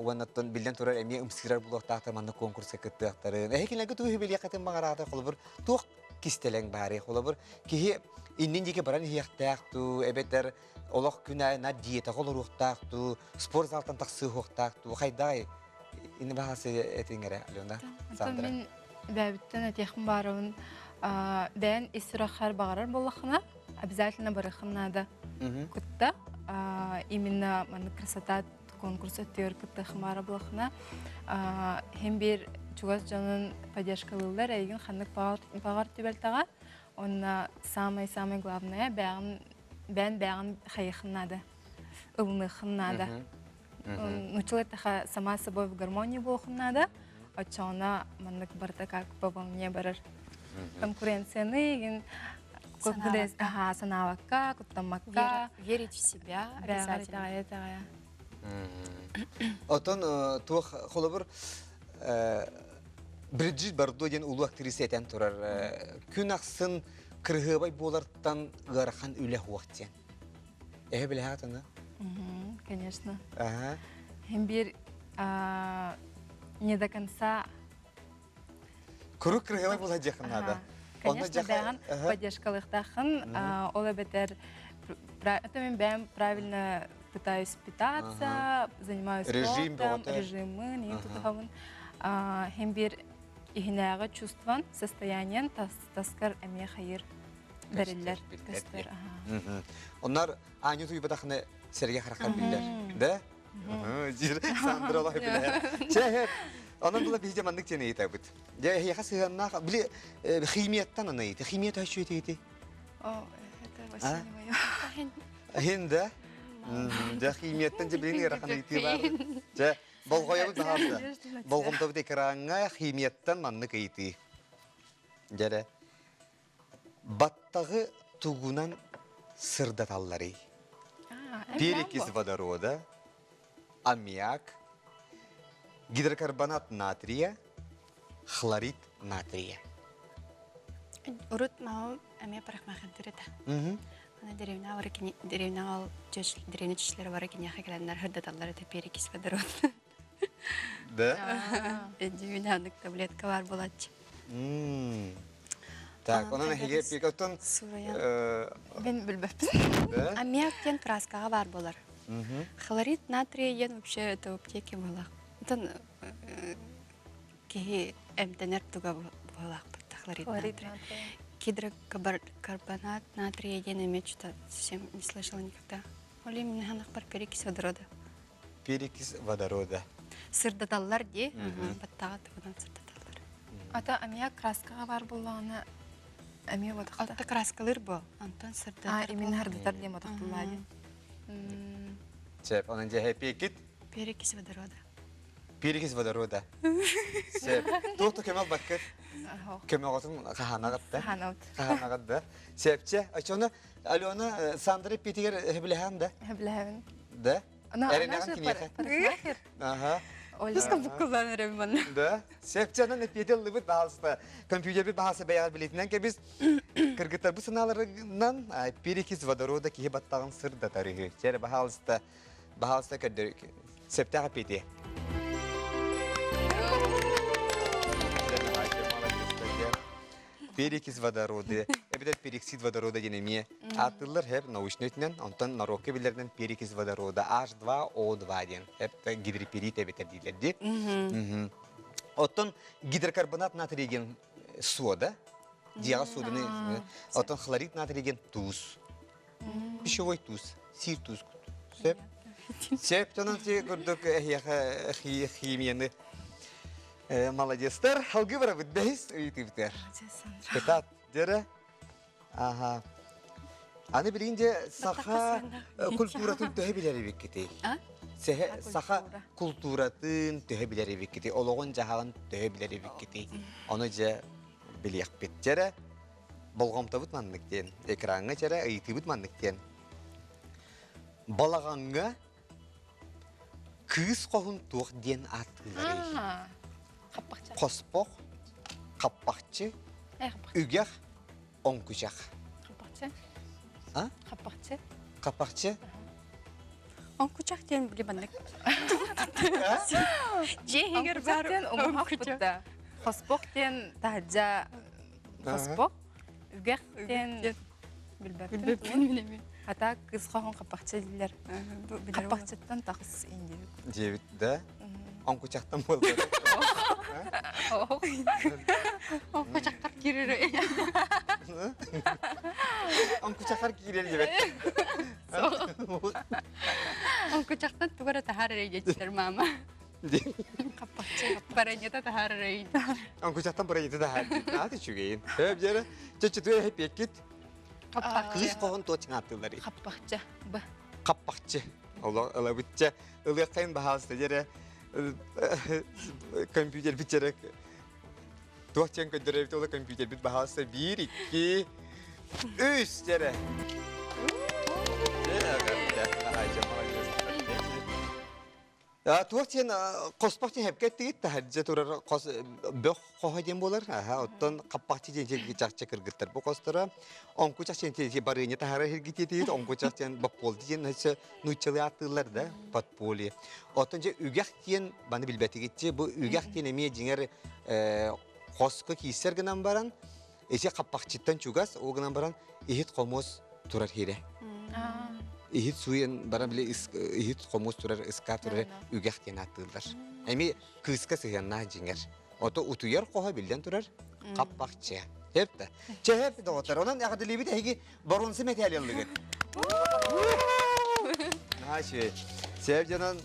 оғанаттан білден тұрар әме ұмсырар бұлықтақтар, манны конкурсқа күттіқтарын. Әйкенлерге туғы біле қатын бағарады, қолы бір туқ кистелен бәрі, қолы бір кейі иннен деке баран хияқтақту, әбеттер олық күн айына диета қолы рұқтақту, спорт залтан тақсы ұқтақту, қайдай, инні бағасы әтіңгері, Алена, Сандра. Мен бәбіттен әтеқім баруын, бән естіраққар бағарар болақына, обязательно барықынады күтті. Именно красота конкурса төр күтті қымары болақына. Хем бір чугас жанын поддержкалылар, әйген қандық бағар түбелтаға. Онна самый-самый главное бән қайықынады, ұлынықынады. Нучылы тақа сама собой в гармонии болықынады. Отчауна мандық барда как по волне барар. Конкуренцияны, санавакка, куттамакка. Верить в себя обязательно. Отон тух холобur Бриджит Бардо ден улу актриса этен турар. Күн ақсын кыргыбай болартан гарахан үле уақытен. Біле хатына? Конечно. Хем бір не до конца. Күрік кыргыбай бола жақынады. Конечно, бәғын поддержкалықтақын, ола бәтер, мен правильно пытаюсь питаться, занимаюсь спортом, режимы, не тұтығавын. Хем бір игінәғы чувстван, состояниен таскар әме қайыр бәрілер. Onlar anı tuyu badaqını serge xaraqar billər. Da? Jir Sandra olay billər. Şəhər. Onun bula bizce mandık çene yita bud. Ya yaxa sığanna bile ximiyattan ana yita. Ximiyat haşu yita. Это Василий моё. Хинда. Да химиятtan жебелени рахана йити бар. Ja болгоя бу бахалса. Болгомда бу экранга химияттан маннык йити. Жара баттагы тугунан сырдаталлары. Перекись водорода, аммиак, гидрокарбонат натрия, хлорид натрия. Урут мау әме парахмахан түреді. Ана деревна ал деревна чишлері бары кене хакеләнләр хырдаталлары да перекись водород. Да? Деревнадық таблетка бар болады. Так, onun ehiye pikotun Мен билбеппин. Аммиактен краскага бар болар. Хлорид натриен вообще это в аптеке была. Это ки эмтенер туга была хлорид натрия. Гидрокарбонат натрия я что-то совсем не слышала никогда. Оли мне ханах бар перекись водорода. Перекись водорода. Сырдаталлар де, баттагат одан сырдаталлар. Ата аммиак краскага бар болланы аммиак водохта. Ата краскалар бо, антон сырдатар. Именно хардатар дем водохтуллади. Сеп, onun же перекит. Перекись водорода. Перекись водорода. Сеп, тухту кемал баккет. Кемалатын каханагатта. Каханагатта. Сепче, ачона Алена Сандра Питер хеблехам да? Хеблехам. Да? Эренаган кинеха. Ага. Олеска букулларын реман. Да. Сепчана не педел лыбыт бахалста. Компьютер бит бахалса баягар билетинен ке biz кыргыттар бу сыналарынан перекис водорода ки хебаттагын сырда тарихи. Жер бахалста кедер септага пети. Перекис водорода, эбидет пероксид водорода денеме. Атылар хеп научнетнен, онтан нарокке билерден перекис водорода H2O2 ден. Хеп гидроперит эбитер дилерди. Оттан гидрокарбонат натрийген сода, диага соданы, оттан хлорид натрийген туз. Пищевой туз, сир туз. Сеп. Сеп тонан те көрдік химияны. Молодецтер, халгы бара битбейс үйтіптер. Кытат, дері. Ага. Аны білгенде саха культуратын төһе білері бек кетей. Саха культуратын төһе білері бек кетей. Олығын жағағын төһе білері бек кетей. Оны же білек бет жері. Болғамта бұт мандықтен. Экранға жері үйті бұт мандықтен. Балағанға кыз қоғын туық ден аттылары. Қоспоқ, қаппақчы, үгеқ, оңкүшақ. Қаппақчы? Қаппақчы? Қаппақчы? Оңкүшақ ден білебандық. Оңкүшақтен оңқақ бұтта. Қоспоқ ден тағджа қоспоқ, үгеқ ден білбәппін. Ата қыз қоғын қаппақчы дейлер. Қаппақчыттан тақыз ендері. Жевит, да? Оңкүшақтан болды. Оңкүшақтар керері. Оңкүшақтар керері жебет. Оңкүшақтан туғара тахар рейдетер мама. Қаппақчы, баранета тахар рейд. Оңкүшақтан баранета тахар рейд. Аты чүгейін. Өп жері, чөчетуе хеп еккет. Кыз қоғын тоғын аттылары. Қаппақчы, бұ. Қаппақчы. Ола бұтча. Үлі қайын бағалысты жері. Компьютер битчерек. Тоқтен көндіріп толы компьютер бит бағалысы 1, 2, 3 жері. Тоқтен қоспақтен хепкетті кетті. Әдже тұрар бөқ қоға ден болар. Оттан қаппақты ден жақча кіргіттір. Бұл қостыра оңқучақ ден барыне тағара хергетті дейді. Оңқучақ ден бапполды ден нүйтчілі аттылар да, подполи. Оттан же үгәқ ден, баны білбәті кетті, бұл үгәқ ден әме жеңер қосқы кейсер гынан баран, әсе қаппақчыттан чугас, о гынан баран, ехет қомыз тұрар хере. Ихит суен бара биле ихит комус турар иска турар үгәхтен аттылар. Эми кыска сыянна жиңер. Ото утуяр кога билден турар каппакчы. Хепте. Чеп доктор, онан ягыды бит эги боронсы металлыгы. Наше. Севжанан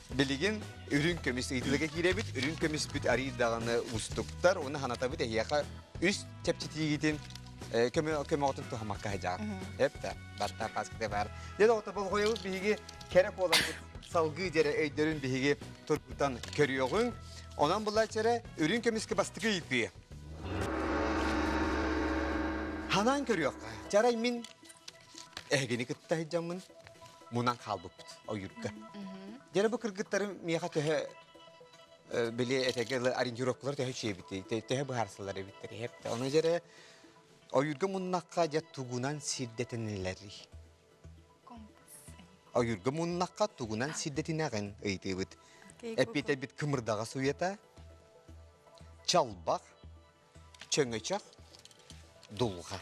билигин үрүн көмүс итилге киребит, үрүн көмүс бит ари даганы устуктар, оны ханата бит яка үс чепчитигитин көмөтүн тухамакка жаап. Хепте. Баттар каскыда бар. Деде ота бол коюу биги керек болар салгы жере өйдөрүн биги тургутан көрүөгүн. Онан булай жере үрүн көмүскө бастыгы ипи. Ханан көрүөк. Жарай мин эгени кытта жамын мунан калбып оюрка. Жере бу кыргыттарын мияка төһө биле этегеле ориентировкалар төһө чебити. Төһө бу харсалар биттер. Хепте. Оны жере Oyurga munnakka tugunan siddetinileri. Oyurga munnakka tugunan siddetinagen eğitibit. Epite bit kımırdağa suyeta, çalbak, çöngöçak, Дулға.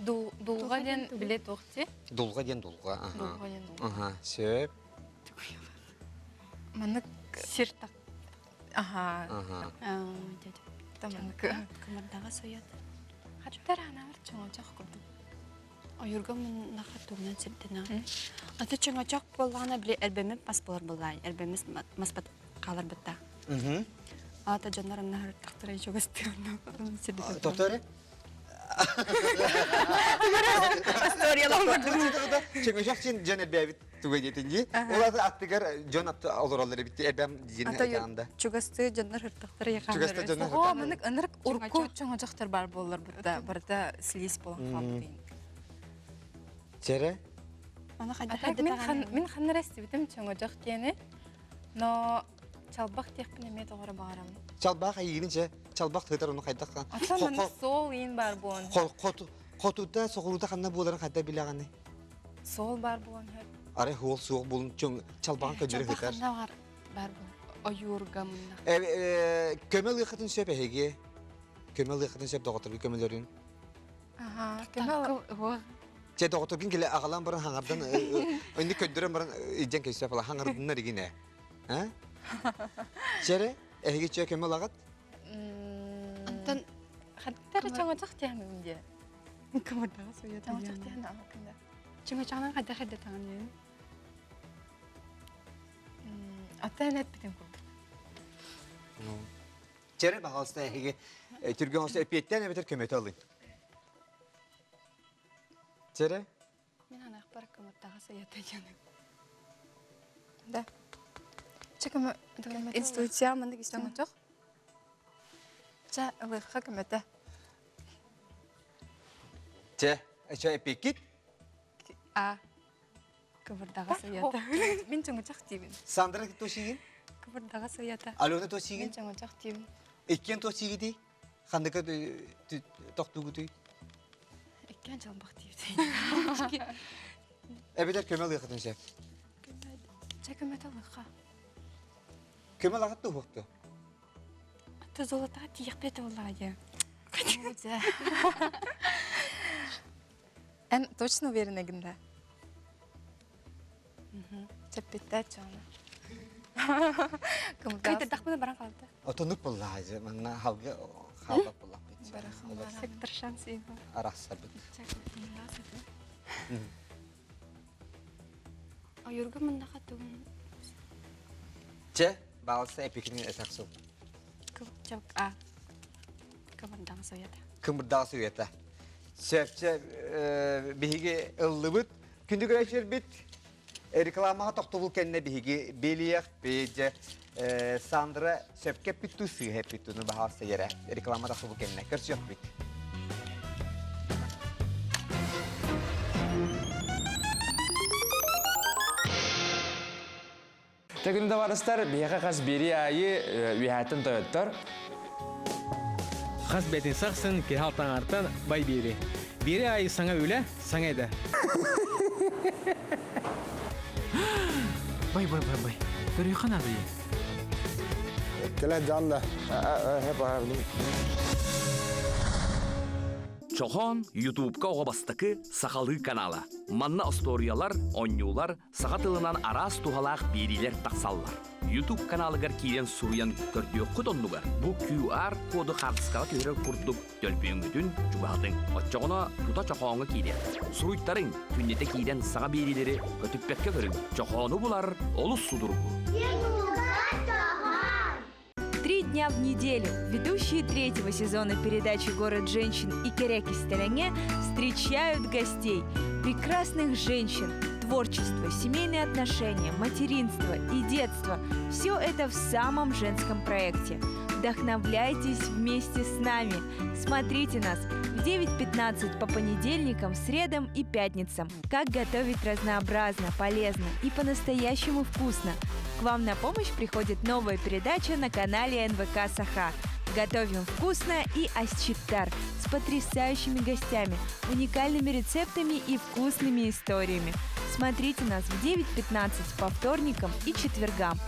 Дулға ден біле тоқты. Дулға ден дулға. Дулға ден дулға. Ага, сөп. Манык сиртак. Ага. Таманык кымырдаға сояды. Хаттар ана бір чоңачақ көрдім. Ойырға мұн нақаттуғынан сірдіна. Аты чоңачақ болғана біле әлбәміп мас болар болайын. Әлбәміз маспат қалар бұтта. Ата жанларымна тақтырай жоғыстығына сірдіна. Тоқтары? Чоңачақ сен жан әлбәбіт туға детінге. Олады аттығар жон апты олыралары бітті әлбәм дейін айтағанда. Чугасты жанлар хыртақтары Чугасты жанлар О, манык ынырық ұрқу чоңачақтар бар болар бұтта. Барда слиз болан қалды дейін. Чәрі? Мен қаныр әсті бітім чоңачақ кені, но чалбақ текпін әмет оғыры бағарам. Чалбақ айығынша, чалбақ тұйтар оны қайдаққа. Ата манык сол ең бар болан. Қотуда, соғылуда қанна боларын қайда білағаны? Сол бар болан әп. Ары хуол суық болын чалбағын көндірі хитар. Чалбақ бар бол. Ойырға мұнда. Көмел ұйқытын сөп әйге. Көмел ұйқытын сөп доғытыр көмелерін. Көмел... Че доғытыргын келе ағалан бұрын хаңардан, өнді көндірін бұрын үйден көйсіп ала хаңардынна дегіне. Чәрі, әйге че көмел ағат? Антон, қаттары чоңачақ тияны өнде. Кымырдаға сояды. Чоңачақ тияны амакында. Чоңачағынан қайда тағын ен? Ата әнәт бітін көрді. Чәрі бағалысына әйге түрген олса өпеттен әбетер көметі алын. Чәрі? Мен анақ бар кымырдаға сояды ені. Да. Чекімі... Институция мандық істің. Чоңачақ? Ча ылыққа көметі. Че, әші әпекет? Кымырдаға сояды. Мен чоңачақ деймін. Сандра тосиген? Кымырдаға сояды. Алона тосиген? Мен чоңачақ деймін. Еккен тосиге дей? Қандықы тоқтуғы дей? Еккен жалбақ дейді. Әбетер көмел ұйқытын сөп. Ча көметі ылыққа. Көмел ағытты ұқты? Аты золотаға тиек беті олады. Ән точно уверен егінді? Чәппетті әтчіғаны. Қайдырдақ бұны баран қалды? Отынық болла ажы, манна халғы қалбақ боллақ бет. Сектор шанс егі. Арақса бет. Ойырғы мұнда қатуын. Че, бағалса әпекінің әсақ сол. Кымырдаға сояды. Кымырдаға сояды. Сөпче бігі ұллы бұд, күнді көрәшер бет. Рекламаға тоқты бұл кәніне бігі белияқ бейді Сандра сөпке бітту сүйе біттуны бағалса ері. Реклама тоқты бұл кәніне көрсі жоқ бет. Тегінде барыстар, бияға қаз бері айы үйәтін тойыттар. Қаз бәтін сақсын, кехалтан артан бай бері. Бері айы саңа өлі, саңа еді. Бай. Көрі қанады е? Келе жанда. Хеп ағарды. Чохон YouTube-ка оғабастықы Сақалы каналы. Манна историялар, онюлар, сағатылынан арас тухалақ берилер тақсаллар. YouTube каналыгар кейден суруян көрдіе құтонлугар. Бұл QR коды қартысқаға түйірі құрдық төлпейінгітін жүбағдың. Отчоғына тута чоқоңы кейден. Суруйттарың түннеті кейден саға берилері көтіппетке көрін. Чоқоны бұлар олыс судырғы. 3 дня в неделю ведущие 3-го сезона передачи «Город женщин» и «Кереки Стороне» встречают гостей, прекрасных женщин, творчество, семейные отношения, материнство и детство. Все это в самом женском проекте. Вдохновляйтесь вместе с нами. Смотрите нас в 9:15 по понедельникам, средам и пятницам. Как готовить разнообразно, полезно и по-настоящему вкусно. К вам на помощь приходит новая передача на канале НВК «Саха». Готовим вкусно и асчиттар с потрясающими гостями, уникальными рецептами и вкусными историями. Смотрите нас в 9:15 по вторникам и четвергам.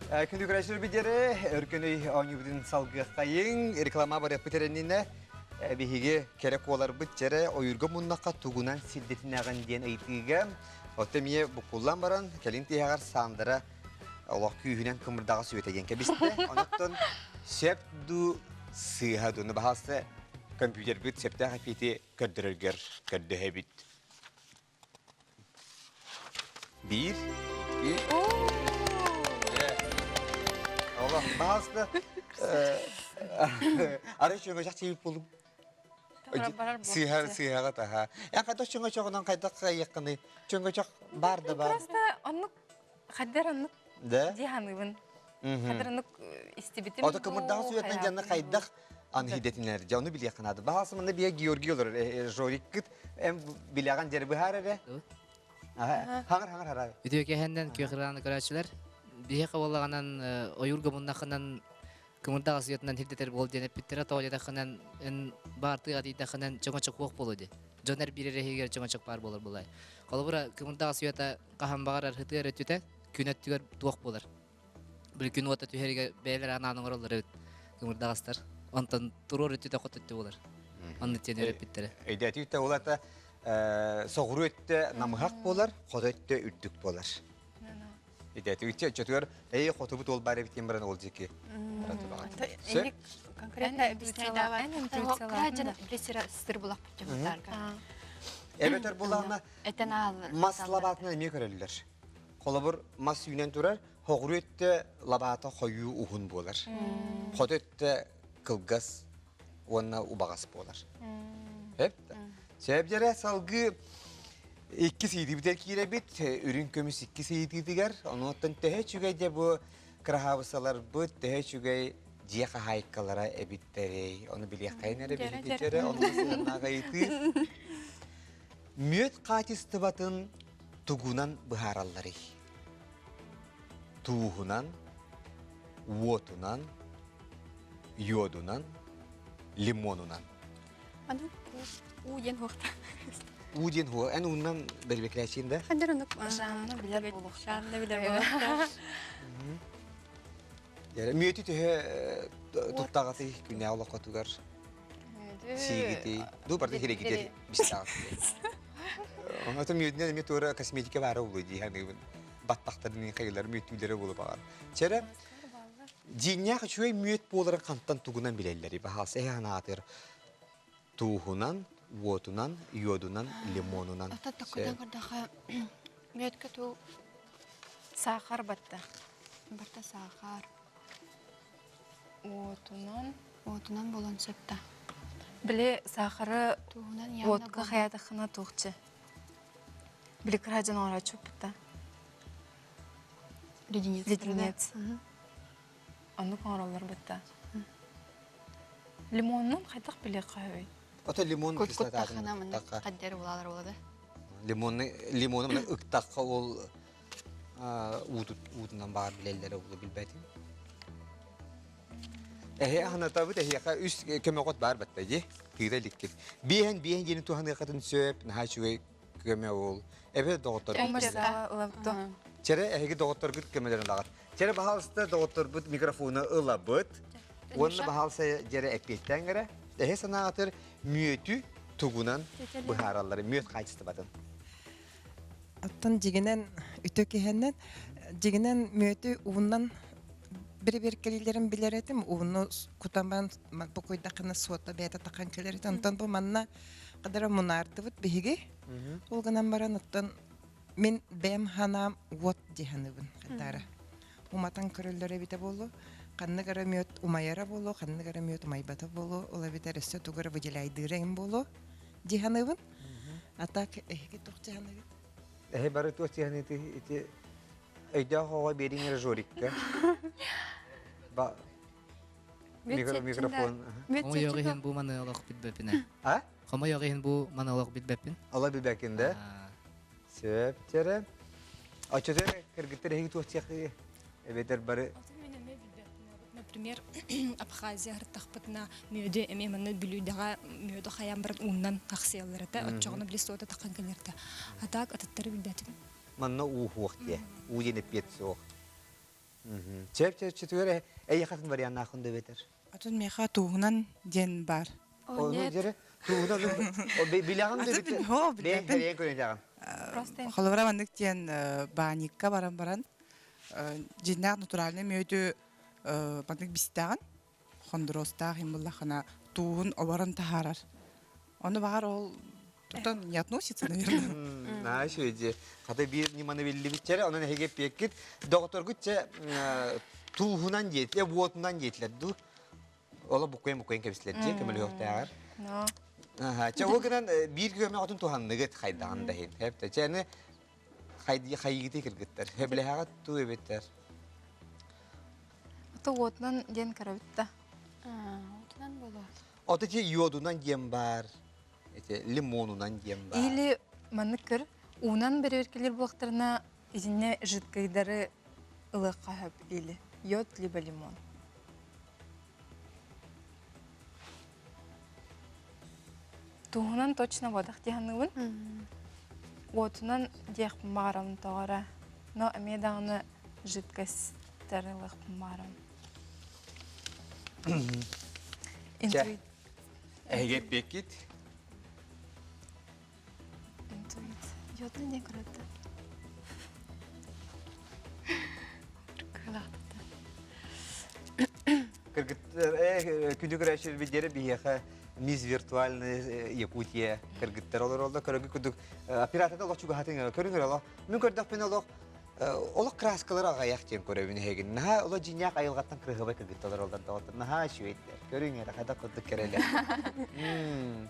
Күндік рәшір бедері, өркені оңыбыдың салғы қайын, реклама бар өпітерініне бейге керек олар бұд жәрі ойырғы мұннаққа туғынан сілдетін ағын ден әйтіге. Отты мие бұқулан баран, кәлін тияғар сандыра олақ күйінен күмірдағы сөйтеген кәбісті. Онықтың сөпді сыйғадуыны бағасы компьютер бұд сөпті қапеті көрдірілгер көрді әбіт. Bir, iki... Allah, bazı araya şöyle çok çevik buldum. Sihar taha. Ya kadar çünkü çok ondan kaydak yakını. Çünkü çok barda bar. Просто аннык хаддар аннык Да. диханыбын. Хаддар аннык истибитим. O da kımırdağı suyatın canına kaydak an hidetinler. Canı bile yakınadı. Bazı mında bir Georgi olur. Jorik kıt. Em bilagan derbi harare. Hangar harare. Ütüke henden kökran görüşler. Bihe kavallaganan oyurga munnakından kımırdağı suyatından hideter bol denep bittira toğladakından en bartığa didakından çoğun çok hoq boludu. Joner birere heger çoğun çok bar bolur bulay. Kalabura kımırdağı suyata qahan bağarar hıtı ötüte künet tüger tuğ bolar. Bir gün wata tüherige beyler ananın oraları kımırdağıstar. Ondan turur ötüte qotatı bolar. Onu tenere bittire. Eydeti ütte olata soğuru ötte namıhaq bolar, qoda ötte üddük bolar. Eydeti ütte çötüyor, qotubu tol bari bitken biran olacak ki. Конкретно объясняй, давай. Краден плесера стыр булак бутчамдарга. Evet bulağına mas labatına emeği köreliler. Kolabur mas yünen durar, hoğru ötte labata koyu uhun bolar. Qoda ötte kılgaz, ona ubağas bolar. Hep sebepleri salgı iki seydi biter kire bit, ürün kömüs iki seydi diger. Ondan tehe çügeyce bu kırahavısalar bu tehe çügey ciğaka haykalara ebitleri. Onu bilye kaynarı bilye onu sığına gayıtı. Müet katis tıbatın tugunan bıharalları. Tuğunan, votunan, yodunan, limonunan. Uyen hoqta. Uyen ho, en ondan berbekleşinde. Хаддар аннык жанны билер булук. Жанны билер булук. Yani müeti tehe tuttağatı günah Allah katugar. Sigiti. Du parti hire gider bistak. Ona da müetine mi tora kosmetika var oluyor hani battakların kayılar müetülere bulup var. Çere Cinyak şöyle müet boğularak kantan tuğunan bilelleri. Bahası ehanatır. Tuğunan, votunan, yodunan, limonunan. Ата такыдан кырдаха мүөткө туу сахар батта. Барта сахар. Отунан болон сөпта. Биле сахары Туğunan водка хаятахына туğчы. Биле краден ора чупта. Леденец. Аннык оралар батта. Лимоннан кайтак биле кайбай. Ota limon Куткуттахана мында каддер булалар болду. Limonu mana ıktakka ol udundan bağır bilelleri oldu bilbedim. Hana tabi de üst kömekot bağır battayı. Kıyda likit. Bihen yeni tuhanı kadın söp, naha şuay köme ol. Evet doktor. Çere doktor gıt kömelerin dağıt. Çere bahalsta doktor bu mikrofonu ılabıt. Onu bahalsa cere epiyetten göre. Sana atır müyetü tuğunan buharalları, müyet kaçtı batın. Аттан жигинен үтө кехеннен жигинен мөтү уунан бир келилерин билеретим ууну кутаман бу койдакына суота бета такан келерит антон бу манна кадара мунартыбыт биги улганан баран оттон мен бем ханам вот диханыбын кадара уматан көрөллөрө бите болу канны гара мөт умаяра болу канны гара мөт умайбата болу ола бите ресте тугара выделяйдырен болу диханыбын атак эги тохтяныбын Baru tuh sih itu ida hawa bering rejorika. Ba mikrofon. Kamu yogihin bu mana Allah bitbepin. Ha? Kamu yogihin bu mana Allah bitbepin. Allah bitbepinde. Sep cere. Açıda kırgıtır hegi tuh sih. Evet baru. Например, Абхазия тахпытна мөдө эмеманы билүүдага мөдө хаян бир уннан аксияларда отчогуна блистода такан келерде. Атак ататтары билдетим. Манна ухух те. Уйене петсо. Çep çetüre yakın var yanına akında beter. Atın meha tuğunan den var. Onu jere tuğunan o bilagan da bitti. Ho, Ben her yer göreceğim. Холовра мандык тен баникка баран жиннак натуральный мөйдү мандык бистаган хондроста химбуллахана туун оборон тахарар. Оны багар ол тутан не относится, наверное. На şöyle. Hatta bir nimanı belli bitçere onun hegep yekit doktor gitçe tuğunan yet, evotundan yetler du. Ola bu koyun kebisletçe kemel yok tayar. No. Aha, o kadar bir gömme atın tuhanlığı kaydan dahin. Hep de yani kaygıtı kırgıtlar. Hep lehagat tu ebetler. Ото отнан ден карабитта. Отнан боло. Ota ki yodundan yem var. Limonundan yem var. Или маныкыр унан береркелер булактарына изине жидкойлары ылыкка хөп или йод либо лимон. Туһунан точно водах диханыбын. Отунан диях марам тоора. Но эмедаганы жидкостьтары ылык марам. Интуит. Hegep yekit. Интуит. Йодны не кырытты. Kırgıtlar küçük reçel bir yere bir yaka miz virtualne Yakutiye kırgıtlar olur kırgıt küçük pirata da Allah çok hatın körün Allah mümkün de Allah Allah kraskalara ayak çem körevini hegin ha Allah cinyak ayılgattan kırgıba kırgıtlar olur da ha şu etler körün ya hada kuduk kerele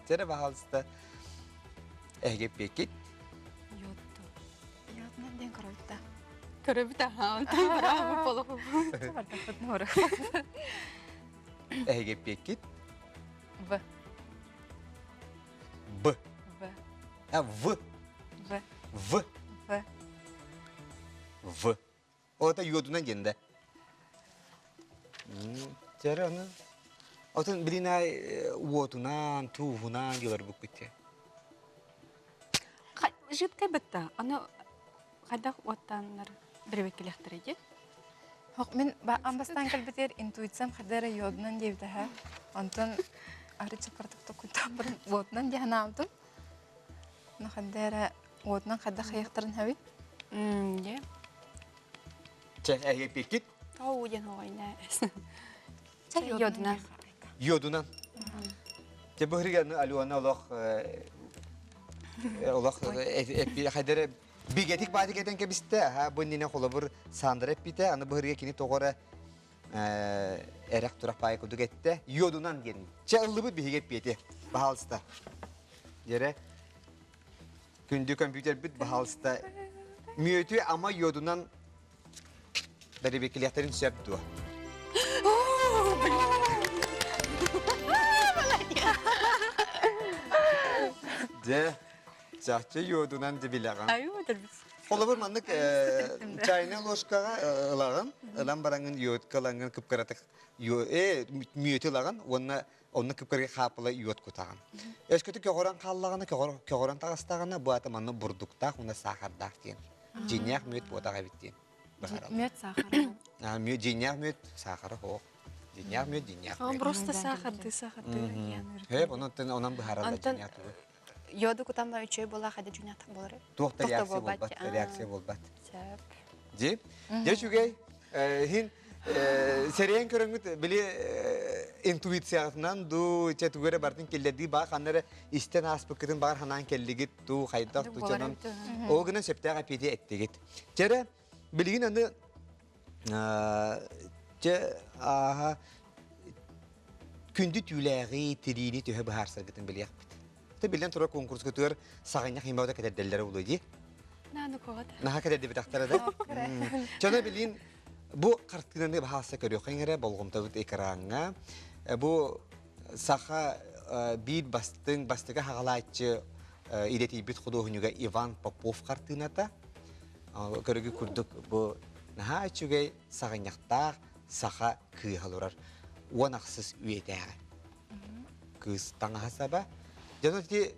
tere bahalsta ehgep bekit Йодто. Йодны ден карабитта. Карабитта ха, браво полоху. Бардахат нора. ehgep bekit В. B В. ha V В. V В. V. O da yodundan geldi. Tere onu. Otun birine votunan, tuğunan diyorlar bu bitti. Жидкая бітті. Аны қайдақ оттанлар бірбекелектір еді? Хоқ, мен амбастан калбетер интуитсам хадара йоднан девді ха. Антон арычы партыкты күйтап бір воднан дехана алдым. Но хадара воднан хадда хаяқтарын хави? Де. Çek ehgep bekit. Тау ден ойна. Йодна. Yodunan. Te bu hırganı aluana Allah Allah hep hadere bigetik badi geden ke biste ha bu nine kolabur sandır hep bite anı bu hırga kini toğora erak turap pay kudu gette yodunan gelin. Çağırlı bu bihigep bite bahalsta. Yere gündü kompüter bit bahalsta. Müyötü ama yodunan dari bekliyaterin sebdu. De çahçı yodunan dibilagan. Ayudur biz. Olabur mandık çayına loşkaga ılağın. Ilan barangın yod kalangın kıpkaratık. Müyötü ılağın. Onna kıpkarı kapıla yod kutağın. Eşkötü köğoran kallağını, köğoran tağıstağını bu atamanını burdukta, ona sakardağ diyen. Cinyak müyöt bu atağa bittiyen. Мед сахар. Cinyak müyöt sakarı hoğ. Cinyak müyöt cinyak müyöt. Просто сахарды. Hep ondan baharada cinyak tuğu. Йоду кутамда үчөй бола хада жунятык болор. Tuhta reaksiya bolbat. Сәп. Ji. Je şugay hin seriyen körüngüt bili intuitsiyasından du çetugere bartın kelledi ba kanlara isten aspıkıtın bar hanan kelligit du haydak du canan. O günün septağa pidi ettigit. Jere bilgin anı je aha kündü tüleri tirini tühe bahar sargıtın biliyak. Bilen tura konkurs kutuyor sağınyak himavda kadar dellere oluyor diye. Nanu koğada. Naha kadar de bitaktara da. Çana bilin bu kartkinanı bahasa görüyor. Kengere bolgum tabut ekranga. Bu saha bir bastıga hagalayçı ileti bit kuduhunyuga Ivan Popov kartkinata. Körügü kurduk bu naha açıgay sağınyakta saha kıy halurar. Wanaksız üyete. Kız tanga hasaba. Jangan ti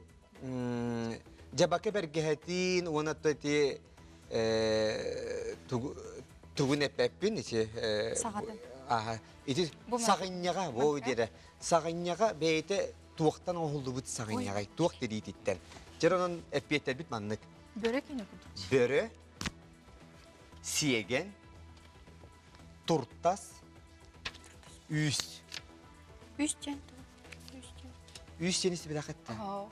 jabake bergehatin wana ti tuğun eppepin içi. Sağadın. Aha. İti Bu sağınyağa bu dere. Sağınyağa beyte tuğaktan oğuldu bu sağınyağa. Tuğak dedi ititten. Ceronun eppiyetler bit manlık. Börek yine bulduk. Börü, siyegen, turtas, üst. Üstjen. Üstjen isi bir dakika.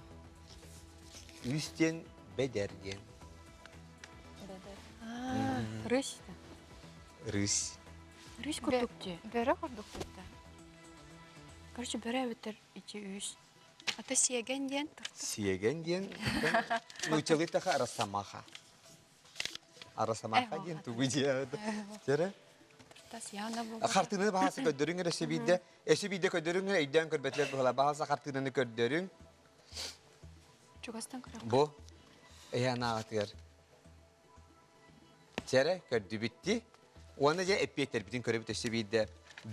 Üstjen bedergen. Rış. Rıs. Rış kurduk diye. Börek kurduk burada. Короче, börek bitir içi üst. Ata siyegen diyen tırtı. Siyegen diyen. Nuçalı taka arasamaha. Arasamaha diyen tuğu diye. Cere? Tırtas yana bu. Kartını bahası kördürün resibide. Esibide kördürün idden körbetler buhala bahasa kartını kördürün. Çugastan kırak. Bu. Eyana atıyor. Cere kördü bitti. Ona ya epiyetler bütün körbet esibide.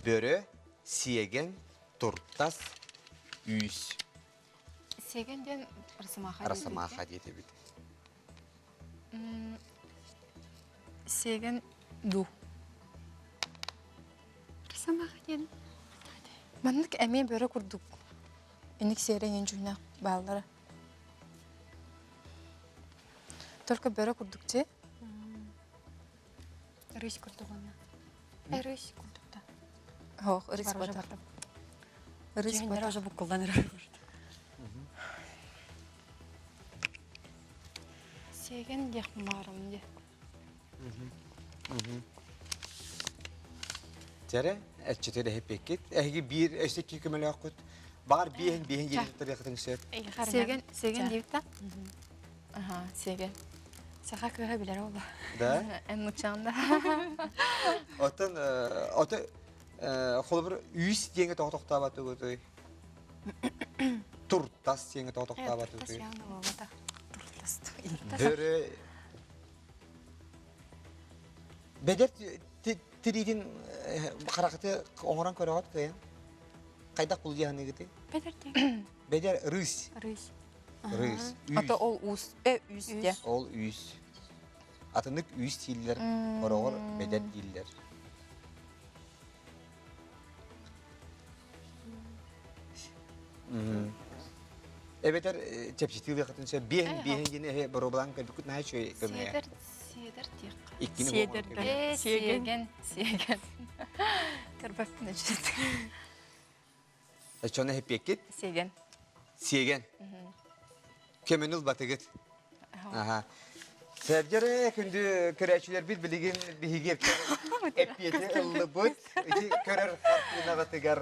Börü, siyegen, turtas, üs. Siyegen diyen arasamaha. Arasamaha diye tabii. Siyegen du. Arasamaha diyen. Manlık emeğe börek kurduk. Enik seyre yencuyna bağları. Только börek kurduk diye. Rış kurduk ona. Rış kurduk da. Hoş, rış batar. Rış Cehenler batar. hoca bu kullanır. Siyegen diye kumarım diye. Cere, etçetede hep ekit. Ehgi bir eşteki kümeli akut. Bağır bihen gelip tarikatın şer. Siyegen diye de. Aha, siyegen. Sağa köhe bilir oğlu. Da? En uçağında. Otan, kolu bir üst diyenge tohta batı götü. Turtas diyenge tohta batı götü. Yana oğlu da. Turtas. Böyle beder tidin harakati oran korat kayan. Kayda kul jahanı gitu. Beder diye. Beder rüs. Rış. Rüs. Ata ol us. Üst diye. Ol üs. Atınık üs diller. Oror beder diller. Evet, çepçiti ve katın şey bihen yine baroblan kabukut ne şey kırmaya. Siyeder diye. İkini Siyeder be. Siyegen. Kırbak ne çizdi. Şuna hep yakit. Siyegen. Siyegen. Kemenul batıgıt. Aha. Sevcere kündü kreatçiler bir bilgin bir higep. Epiyete ıllıbıt. İki körer farkına batıgar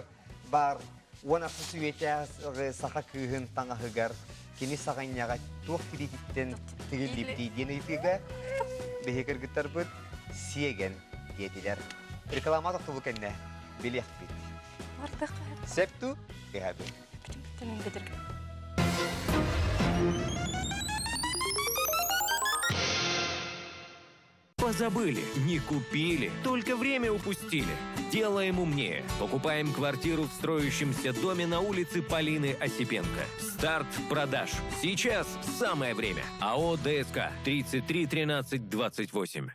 bar. Wana fusueta saha kıhın tanga hıgar. Kini sakanya tuh tiditten tigil dipti diyene itiga. Behikir gitar bud siyegen diyetiler. Reklama da tubu kenne. Bilih bit. Vardı. Septu kehabe. Bütün bedir. Позабыли, не купили, только время упустили. Делаем умнее. Покупаем квартиру в строящемся доме на улице Полины Осипенко. Старт продаж. Сейчас самое время. АО ДСК 33 13 28.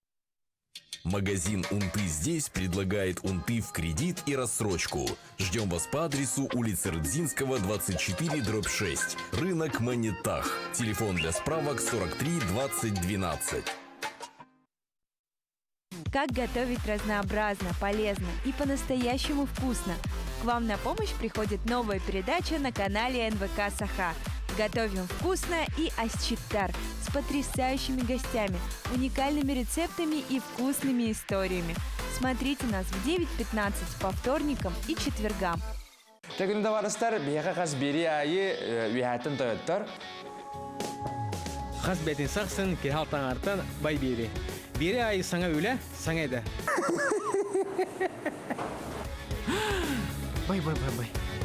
Магазин «Унты здесь» предлагает унты в кредит и рассрочку. Ждем вас по адресу улица Рдзинского, 24/6. Рынок Манитах. Телефон для справок 43 20 12. Как готовить разнообразно, полезно и по-настоящему вкусно? К вам на помощь приходит новая передача на канале НВК «Саха». Готовим вкусно и асчиттар с потрясающими гостями, уникальными рецептами и вкусными историями. Смотрите нас в 9:15 по вторникам и четвергам. Тегүнде барыстар бияка каз бери айы үһәтен тояттар. Хас бетин сақсын ке халтаңартан бай бери. Бери айы саңа үлә, саңа әді. Бай.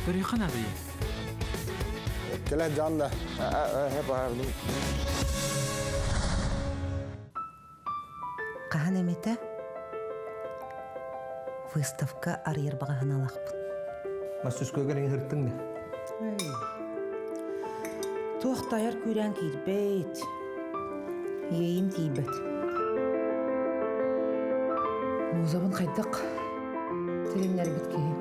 Көрі қанады е? Келе жанда. Hep ağırdım. Qahan emete выставка арьер бағаһын алақпын. Масус көгерен хырттың да. Тоқтайар көрән кейдбейт. Ейім тейбет. Музабын қайдық. Тереңнер біткейін.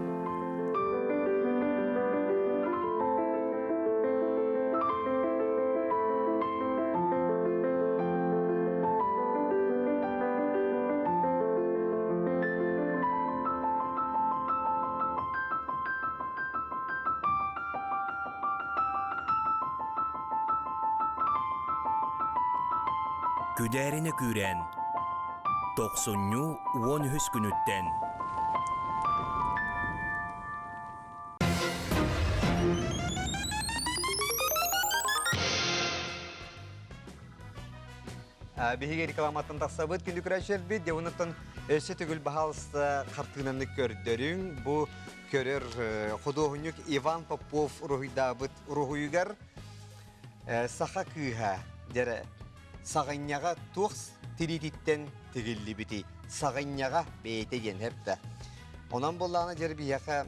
Күдәріне күрен. 90-13 күнүттен. Беге рекламаттан тақсабыт күнді күрәшер бит, деуінаттан өсі түгіл бағалысты қартығынанны көрдерін. Бұ көрер құдоғынық Иван Попов рухидабыт рухуйгар сақа күйға, дәрі сағанняға туқс тирититтен тігілі біті. Сағанняға бейтеген хепті. Онан болағына жер бияқа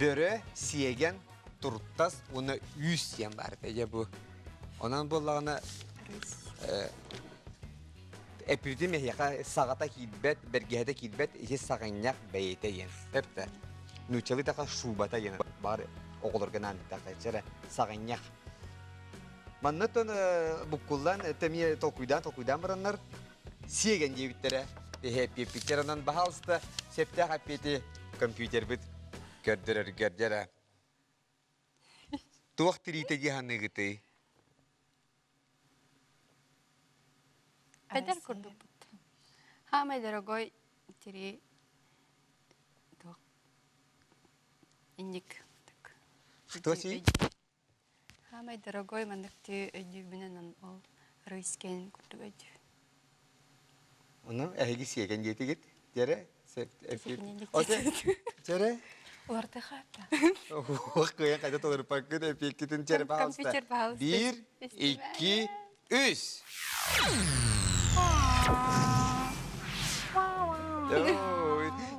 бөрі сиеген тұрттас, оны 100 сен бар. Онан болағына әпірді мехияқа сағата кейдбәт, бәргеһеді кейдбәт, еше сағанняқ бәйетеген. Хепті. Нүчалы тақа шубата ені бар оғылырған аңдықтақы. Жәрі сағанняқ. Маннаттан бұққылдан, тәмие толкуйдан баранлар сиеген дейбіттері. Пеппиктерінен бағалысты септақ әппеті компьютер біт көрдірер. Туақ тіритеге ханы ғыты. Пәдер күрдік бұд. Хамай дорогой тири туақ инник. Что си? Хамай дорогой мандықты өйдюбінен ол рыйскен күрдік өйдю. Onun ehli siyegen diyeti git. Dere. Dere. Orta hatta. Oh, kaya kayda tolur pakı da epikitin çere bağlısta. 1, 2, 3.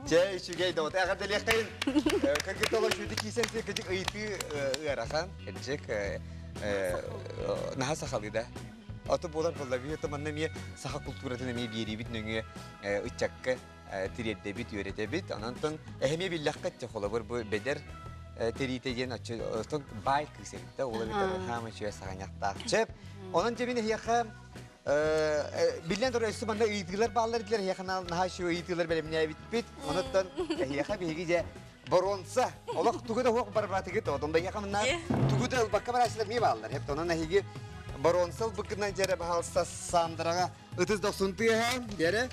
Cey şu geyde o. Eğer de lekayın. Kırgıt olan şu dikiysen size kıcık ayıtı ırakan. Kıcık. Naha sakalı da. Atı bolar bolar bir tamanna miye saha kulturatına miye bir yeri bit nöngü uçakka tiriyette bit yörete bit anantan ehmiye bir lakkat çakola bu beder tiriyete açı ton bay kısırda olabilir hama şöyle sahanyakta çep onun cebine hiyaka bilen doğru üstümde eğitimler bağlar diler hiyakana naha şu eğitimler benim ne bit ondan hiyaka bir hiyece baronsa Allah tuğda hok barbatı git ondan hiyaka tuğda bakka baraslar miye bağlar hep onun hiyece Baronsal bıkkından jere bahalsa sandırağa 30-90 tüyehem jere.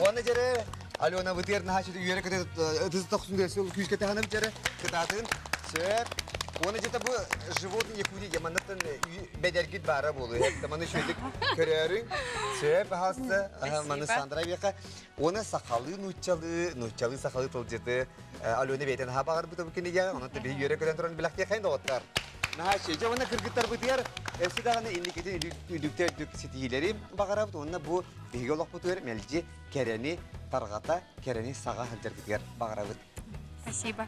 Ona jere Alona bıtır naha şöyle yere kötü 30-90 tüyesi ol küçük hanım jere kıtatın. Söp. Ona jeta bu животные yakudi yamanatın bedergit bara bolu. Hep zamanı şöyle körüyorun. Söp bahalsa manı sandırağa yaka. Ona sakalı nuçalı sakalı tolcete. Alona beyten ha bağır bu tabii ki ne ya. Ona tabii yere kötü duran bilak diye kayın da otlar. Nah, sejauh mana kırgıtlar bitiyor. Sedangkan indikasi dük setihileri bakarab tuğunna bu bihigolak bitiyor. Melci kereni targata kereni sağa halter bitiyor bakarab. Спасибо.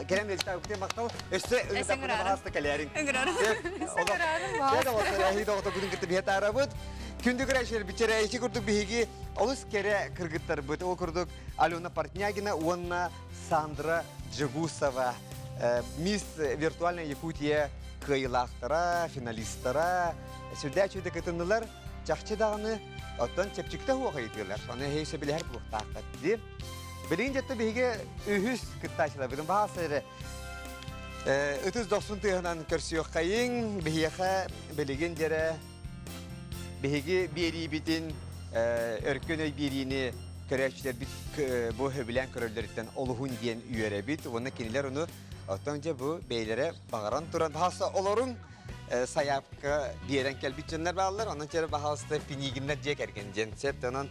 Kerem melci tabi maktal. Üstü ünlü hasta kalerin. Öngörarım. Ya da ortada hiç ortada gudun kırtı bihet arabut. Kündü güreşler biçere işi kurduk bihigi. Olus kere kırgıtlar bitiyor. O kurduk Alona Partnyagina, Onna Sandra Джигусова. Мисс Виртуальная Якутия кыйлақтара, финалисттара, сүрдәчүді кітінділер жақчы дағыны оттан чепчікті хуаға етілер. Оны хейсі білі әр бұлықтақ қатты. Білген жетті бігі үйіз кітташылар. Білін бағасыры 30-90 түйінен көрсіуі қайын, бігі білген жері бігі бері бітін өркен өй беріні көрәшілер біт бұл хөбілен көрілерден олығын дейін үйері біт. Оны кенелер оны Otonca bu beylere bağıran duran bahasa olurun sayapka bir yerden kelbitçenler bağlılar. Ondan sonra bahasta piniginler diyek erkencen. Septanın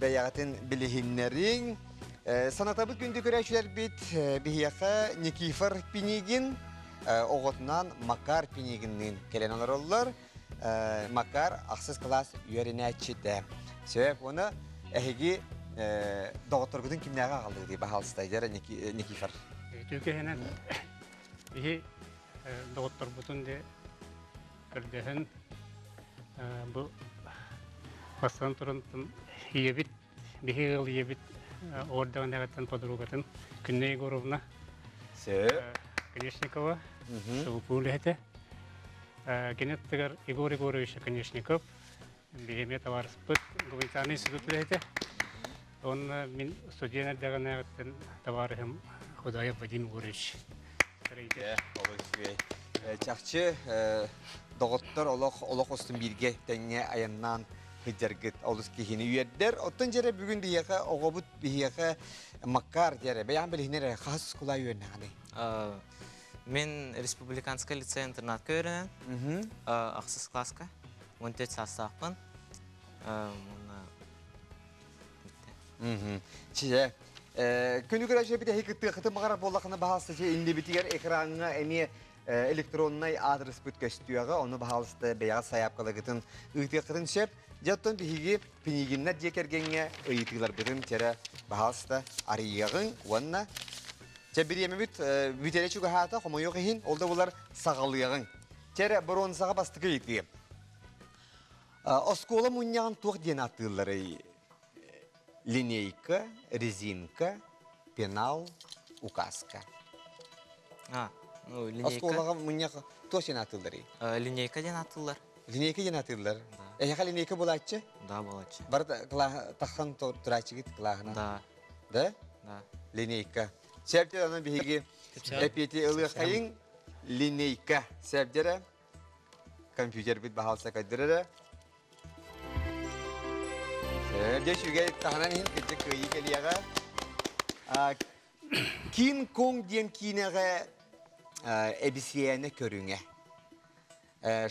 beyatın bilihinlerin sanata bu gündü güreşler bit bihiyaka Nikifor pinigin oğutnan Makar piniginin kelenler olurlar. Makar aksız klas yörenetçi de. Sebep onu ehegi doktor gudun kimliğe kaldı diye bahasta Nikifor. Türkiye'nin bir doktor bütün de kerjaan bu бастан тұрын ебит, бихил ебит, ордаған дағаттан подругатын, Күнне Егоровна, Конечникова, Саупулы әті. Генеттігер Егор Егорович Конечников, бейме товарыспыт, гуманитарный институт әті. Он мен студент дағанағаттан товарыхым Худаев Вадим Егорович. Чақчы доғыттар олық остын бірге тәңе аяннан хыджаргыт олыс кейіні үйердер. Оттын жере бүгін бейеқі оғабыт бейеқі Макар жере. Бәян білігінер қағыз құлай үйеріне ғаны? Мен республиканская лицей-интернат көрінен, ақсыз класска, 14 састақпын. Чиже, күні көрі жер біте хекітті қыты мағарар болақыны бағалысты же инді бітігер экранға әме электроннай адрес бүт көстіуіға, оны бағалысты бәяға саяп қалығытын ұйты қытын шеп, жаттың бігі пенегінна декергенге ұйтығылар бүтін тері бағалысты арияғын, онына бір емі бүт бүтелі чүгі хата, қома yok ең, олда олар сағалыяғын. Тері бір оны саға бастықы етігі. Оскола мұнияғын тоқ ден аттығылары линейка, резинка, пенал, указка. Осколаға мұнияғы тоқ ден аттығылары? Линейка ден аттығылар. Линейка ден аттығылар? Әйіға линейка болатшы? Да, болатшы. Бар таққан тұрачы кет қылағына? Да. Да? Да. Линейка. Сәбдер аны бігі әпеті ылы қайын линейка. Сәбдері компьютер біт бағалса қайдырыры. Сәбдер шүге тағынан ең кітті көйі келияға. Кин Конг ден кейінеға әбісияны көріңе.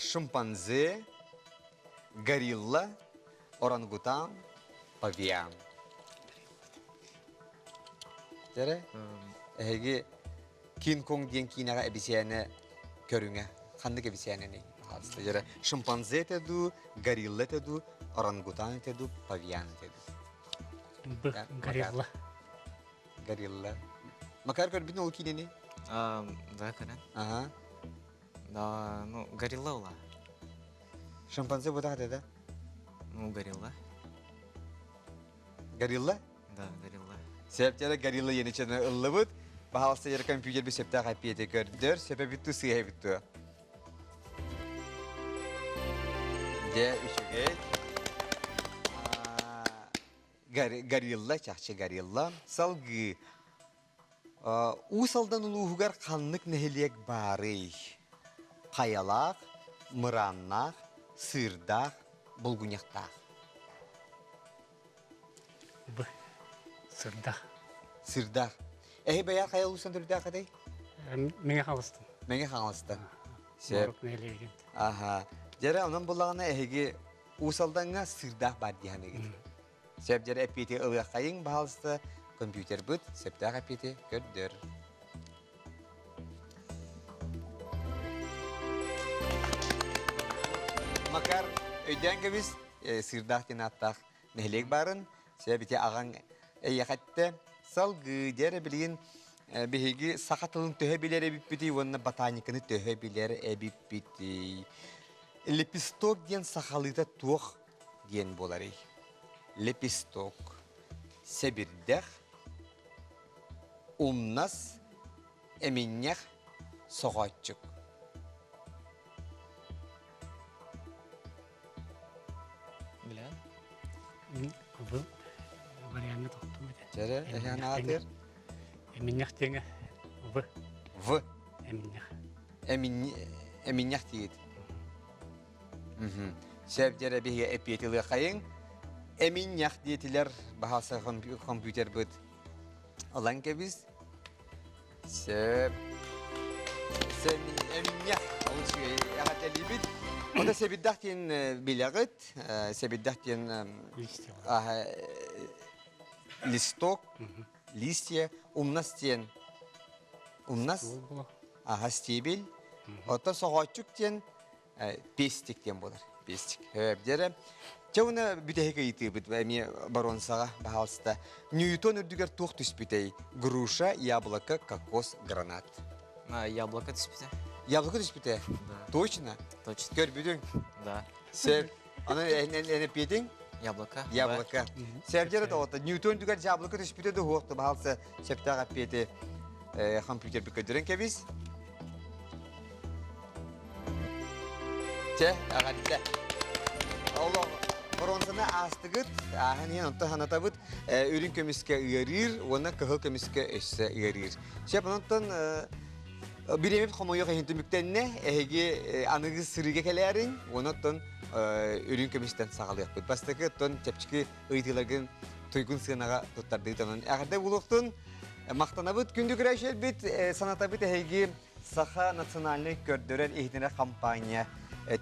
Шимпанзе, горилла, орангутан, павиан. Дәрі? Әйгі Кин Конг ден кейінеға әбісияны көріңе. Қандық әбісияны не? Шимпанзе тәду, горилла тәду, орангутан тәду, павиан тәду. Горилла. Горилла. Макар көрбін ол кейіне не? Да, көрін. Да, ну, горилла ола. Шимпанзе бұда қадады? Ну, горилла. Горилла? Да, горилла. Сәптері горилла енечені ұлы бұд. Бағалысы ер компьютер бі сәпті қапиеті көрдір. Сәпі бітті сыйы бітті. Де, үшіге. Горилла, чақчы горилла. Салғы. Усалдан ұлығығар қанлық нәхелек бары. Қаялақ, мұраннақ, сырдақ, бұлғыняқтақ. Сырдақ. Сырдақ. Әй бәяр қаял ұсан түрді қадай? Менге қалыстым. Менге қалыстым. Морок нәйлеген. Аха. Жәрі онан болағына әйге усалданға сырдақ бар дейханеген. Сәп жәрі әпеті ұлға қайын бағалысты компьютер бұд, сәптақ әпеті көрдір. Макар өйден көбіз сырдақ ден аттақ нәйлек барын, сәбеті ағаң әйеқатты салғы дәрі білген бігеге сақатылың төһе білері біппіті, онына ботаниканы төһе білері әбіппіті. Леписток ден сақалыда туық ден болары. Леписток. Сәбірдәқ, умнас, әміннәқ, соғатчық. Білен? Бұл варианты тоқтым беді. Жәрі, әйян ағатыр? Әміннәқ деңі. В. В. Әміннәқ. Әміннәқ дейді. Сәп жәрі бейге әпетілі қайын. Әміннәқ дейтілер бағасы компьютер бұд. Алан кәбіз. Сәп. Әміннәқ. Олышығы ағат әлі бұд. Onda sebiddahtien bilagit, sebiddahtien листок, листья, умнастien, умнас, стебель, ота соғатчуктен пестиктен болар, пестик. Дәрі, чауына бүтәйкі еті бұд, әме баронсаға бағалысты. Ньютон үрдігер тоқ түспітей, груша, яблоко, кокос, гранат. Яблоко түспіте. Яблоко түспіте? Да. Точно? Точно. Көр бүдің? Да. Сәп, аны әне педің? Яблоко. Яблоко. Сәрдері да ота. Ньютон дүгер яблоко түспіті де хоқты бағалса септаға петі компьютер бүкөдірін кәбіз. Че, ағадда. Allah Bronzana astıgıt, ahaniyen onta hanatabıt, ürün kömüske ıyarır, ona kıhıl kömüske össe ıyarır. Şey bundan bir emip kamuoyu kahintümüktenine, anıgı sırıge kelerin, ondan ürün kömüsten sağlayak bud. Bastıkı ton çepçiki ıytılargın tuygun sığınağa tuttardığı tanın. Ağırda buluktun, maqtanabıt gündük rəşel bit, sanatabıt Saha Nasyonalny gördüren ehdine kampanya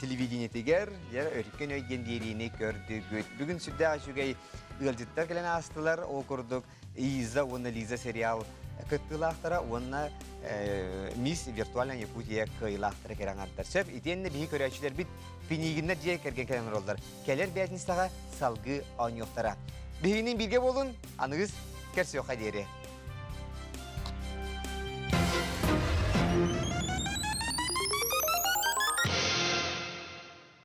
televizyonetiger, yer örken öyen derini gördük. Bugün südde aşugay ılcıttar gelen astılar, o kurduk. İza, ona Liza serial kıttılahtara, ona Miss Virtualen Yakutiye kıyılahtara keren atlar. Söp, itiyenle bihi köreçiler bit piniginler diye kergen kelen rollar. Keler beyazın sağa salgı an yoktara. Bihinin bilge bolun, anığız kersi yok haderi.